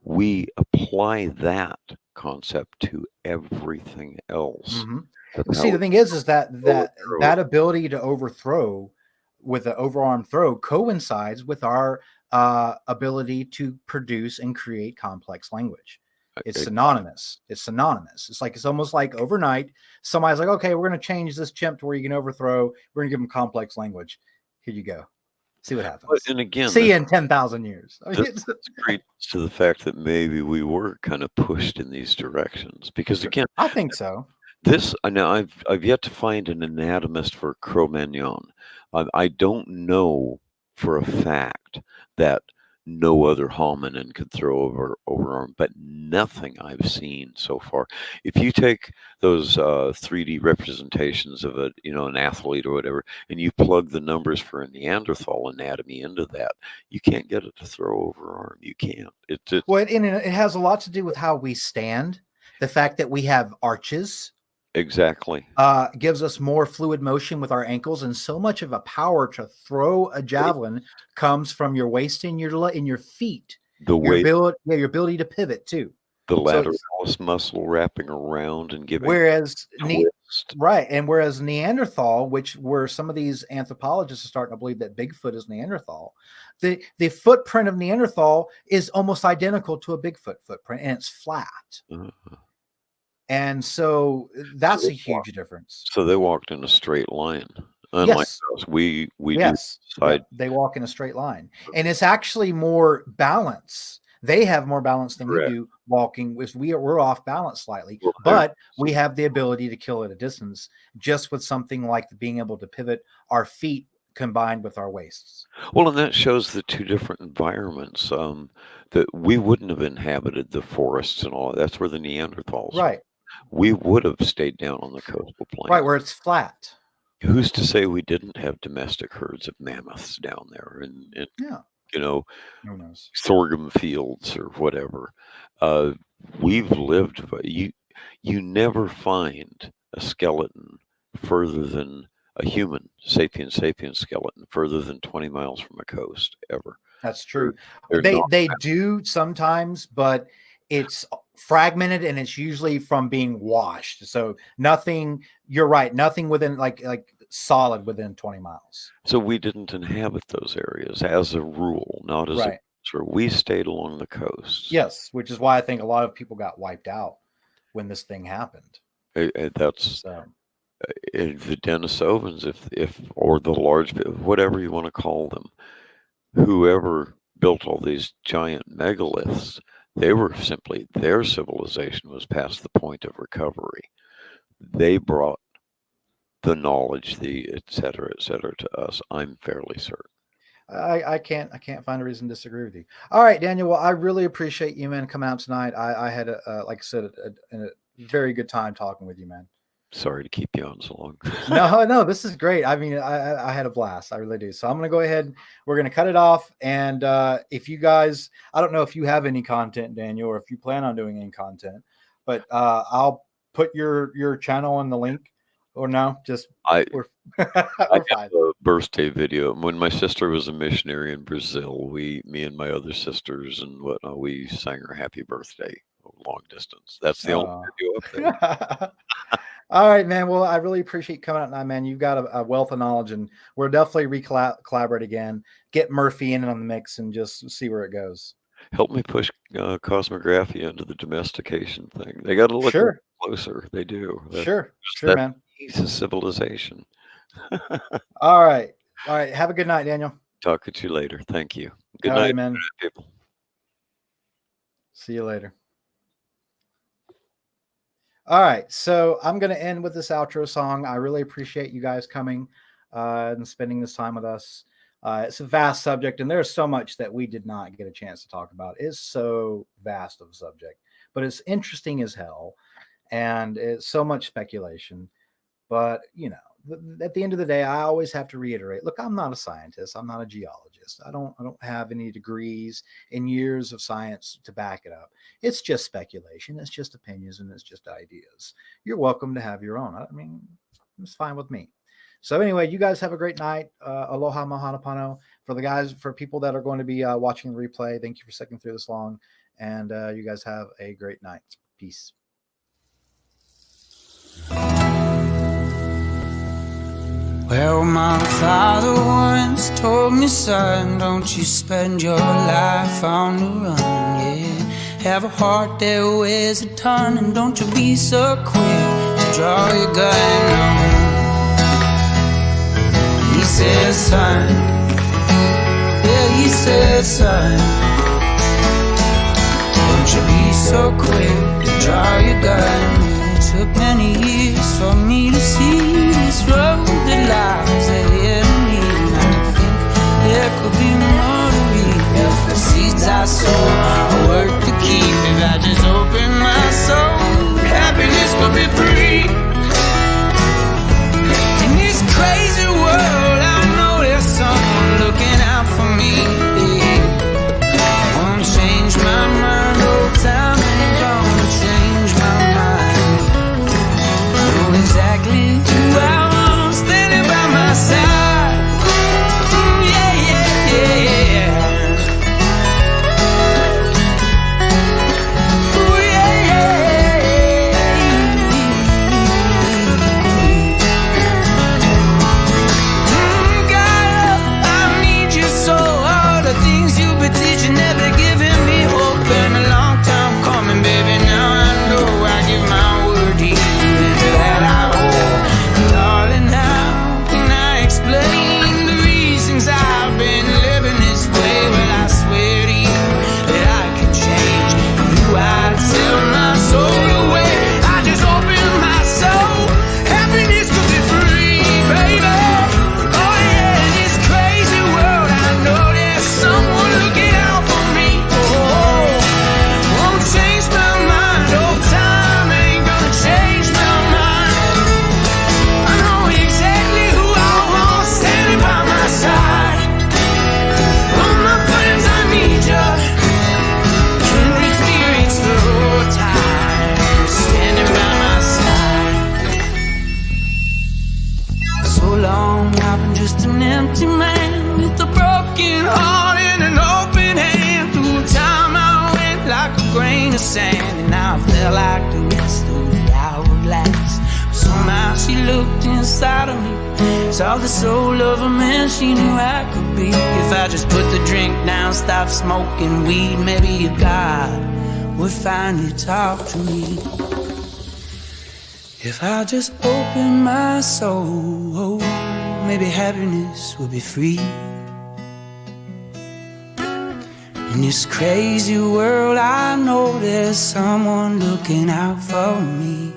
we apply that concept to everything else. Mhm. That's See, how the thing is that overthrow that ability to overthrow with an overarm throw coincides with our ability to produce and create complex language. It's it- synonymous. It's synonymous. It's almost like overnight, somebody's like, okay, we're going to change this chimp to where you can overthrow. We're going to give them complex language. Here you go. See what happens. and again, See you in 10,000 years. I mean, this creeps to the fact that maybe we were kind of pushed in these directions because again, I think so. this now I've yet to find an anatomist for Cro-Magnon. I don't know for a fact that no other hominin could throw overarm, but nothing I've seen so far. If you take those 3D representations of an athlete or whatever, and you plug the numbers for a Neanderthal anatomy into that, you can't get it to throw overarm. You can't. It's Well, and it has a lot to do with how we stand. The fact that we have arches exactly. gives us more fluid motion with our ankles, and so much of a power to throw a javelin comes from your waist and your feet. The way Your ability to pivot too. the So it's- lateralis muscle wrapping around and giving whereas twist. right, and whereas Neanderthal, where some of these anthropologists are starting to believe that Bigfoot is Neanderthal, the footprint of Neanderthal is almost identical to a Bigfoot footprint, and it's flat. Uh, And so that's So a huge difference. So they walked in a straight line. Unlike Yes. us, we Yes. do side. They walk in a straight line. And it's actually more balance. They have more balance than Correct. we do walking. We're off balance slightly, Well, but we have the ability to kill at a distance just with something like being able to pivot our feet combined with our waists. Well, and that shows the two different environments that we wouldn't have inhabited the forests and all. That's where the Neanderthals. Right. We would have stayed down on the coastal plain. Right, where it's flat. Who's to say we didn't have domestic herds of mammoths down there and Yeah. Who knows? sorghum fields or whatever. We've lived. You never find a skeleton further than a human sapiens skeleton further than 20 miles from a coast ever. That's true. They're They not- they do sometimes, but it's fragmented and it's usually from being washed. So nothing, you're right, nothing within like solid within 20 miles. So we didn't inhabit those areas as a rule, not as Right. we stayed along the coast. Yes, which is why I think a lot of people got wiped out when this thing happened. That's So the Denisovans, if or the large, whatever you want to call them, whoever built all these giant megaliths, they were simply, their civilization was past the point of recovery. They brought the knowledge, the et cetera to us. I'm fairly certain. I can't find a reason to disagree with you. All right, Daniel. Well, I really appreciate you, man, coming out tonight. I had like I said, a very good time talking with you, man. Sorry to keep you on so long. No, this is great. I mean, I had a blast. I really do. So I'm going to go ahead. We're going to cut it off. And if you guys, I don't know if you have any content, Daniel, or if you plan on doing any content, but I'll put your channel in the link. Or no, just we're I fine. have a birthday video. When my sister was a missionary in Brazil, me and my other sisters and whatnot, we sang her happy birthday long distance. That's the only video up there. All right, man. Well, I really appreciate you coming out tonight, man. You've got a wealth of knowledge, and we'll definitely collaborate again. Get Murphy in on the mix and just see where it goes. Help me push cosmographia into the domestication thing. They got to look closer. They do. Sure, man. It's a civilization. All right. Have a good night, Daniel. Talk to you later. Thank you. Good All night, right, man. Good night, people. See you later. All right, so I'm going to end with this outro song. I really appreciate you guys coming and spending this time with us. It's a vast subject, and there's so much that we did not get a chance to talk about. It's so vast of a subject, but it's interesting as hell, and it's so much speculation. But, at the end of the day, I always have to reiterate, look, I'm not a scientist. I'm not a geologist. I don't have any degrees in years of science to back it up. It's just speculation. It's just opinions, and it's just ideas. You're welcome to have your own. I mean, it's fine with me. So anyway, you guys have a great night. Aloha mahanapano. For people that are going to be watching the replay, thank you for sticking through this long. And you guys have a great night. Peace. Well, my father once told me, son, don't you spend your life on the run, yeah. Have a heart that weighs a ton, and don't you be so quick to draw your gun on. He says, son, yeah, he says, son, don't you be so quick to draw your gun. It took many years for me to see this road that lies ahead of me, and I think there could be more to read. If the seeds I sow are worth to keep, if I just open my soul, happiness could be free. In this crazy world, I know there's someone looking out for me. Won't change my mind, old time ain't gonna change my mind. Know exactly who I want standing by my side. Yeah, yeah, yeah, yeah. Ooh, yeah, yeah. God, I need you so. All the things you've been teaching, never giving me hope. Been a long time coming, baby. Now I know I give my word to you, and that I owe. Darling, how can I explain the reasons I've been living this way? Well, I swear to you that I can change. You, I'd sell my soul away. I just open my soul. Happiness could be free, baby. Oh yeah, in this crazy world, I know there's someone looking out for me. Oh, won't change my mind. Old time ain't gonna change my mind. I know exactly who I want standing by my side. All my friends, I need you. Can experience the whole time standing by my side. So long, I've been just an empty man with a broken heart and an open hand. Through time, I went like a grain of sand, and now I felt like the rest of the hourglass. Somehow she looked inside of me, saw the soul of a man she knew I could be. If I just put the drink down, stop smoking weed, maybe a God would finally talk to me. If I just open my soul, maybe happiness will be free. In this crazy world, I know there's someone looking out for me.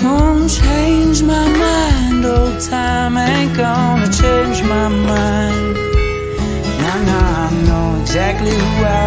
Won't change my mind, old time ain't gonna change my mind. Now I know exactly who I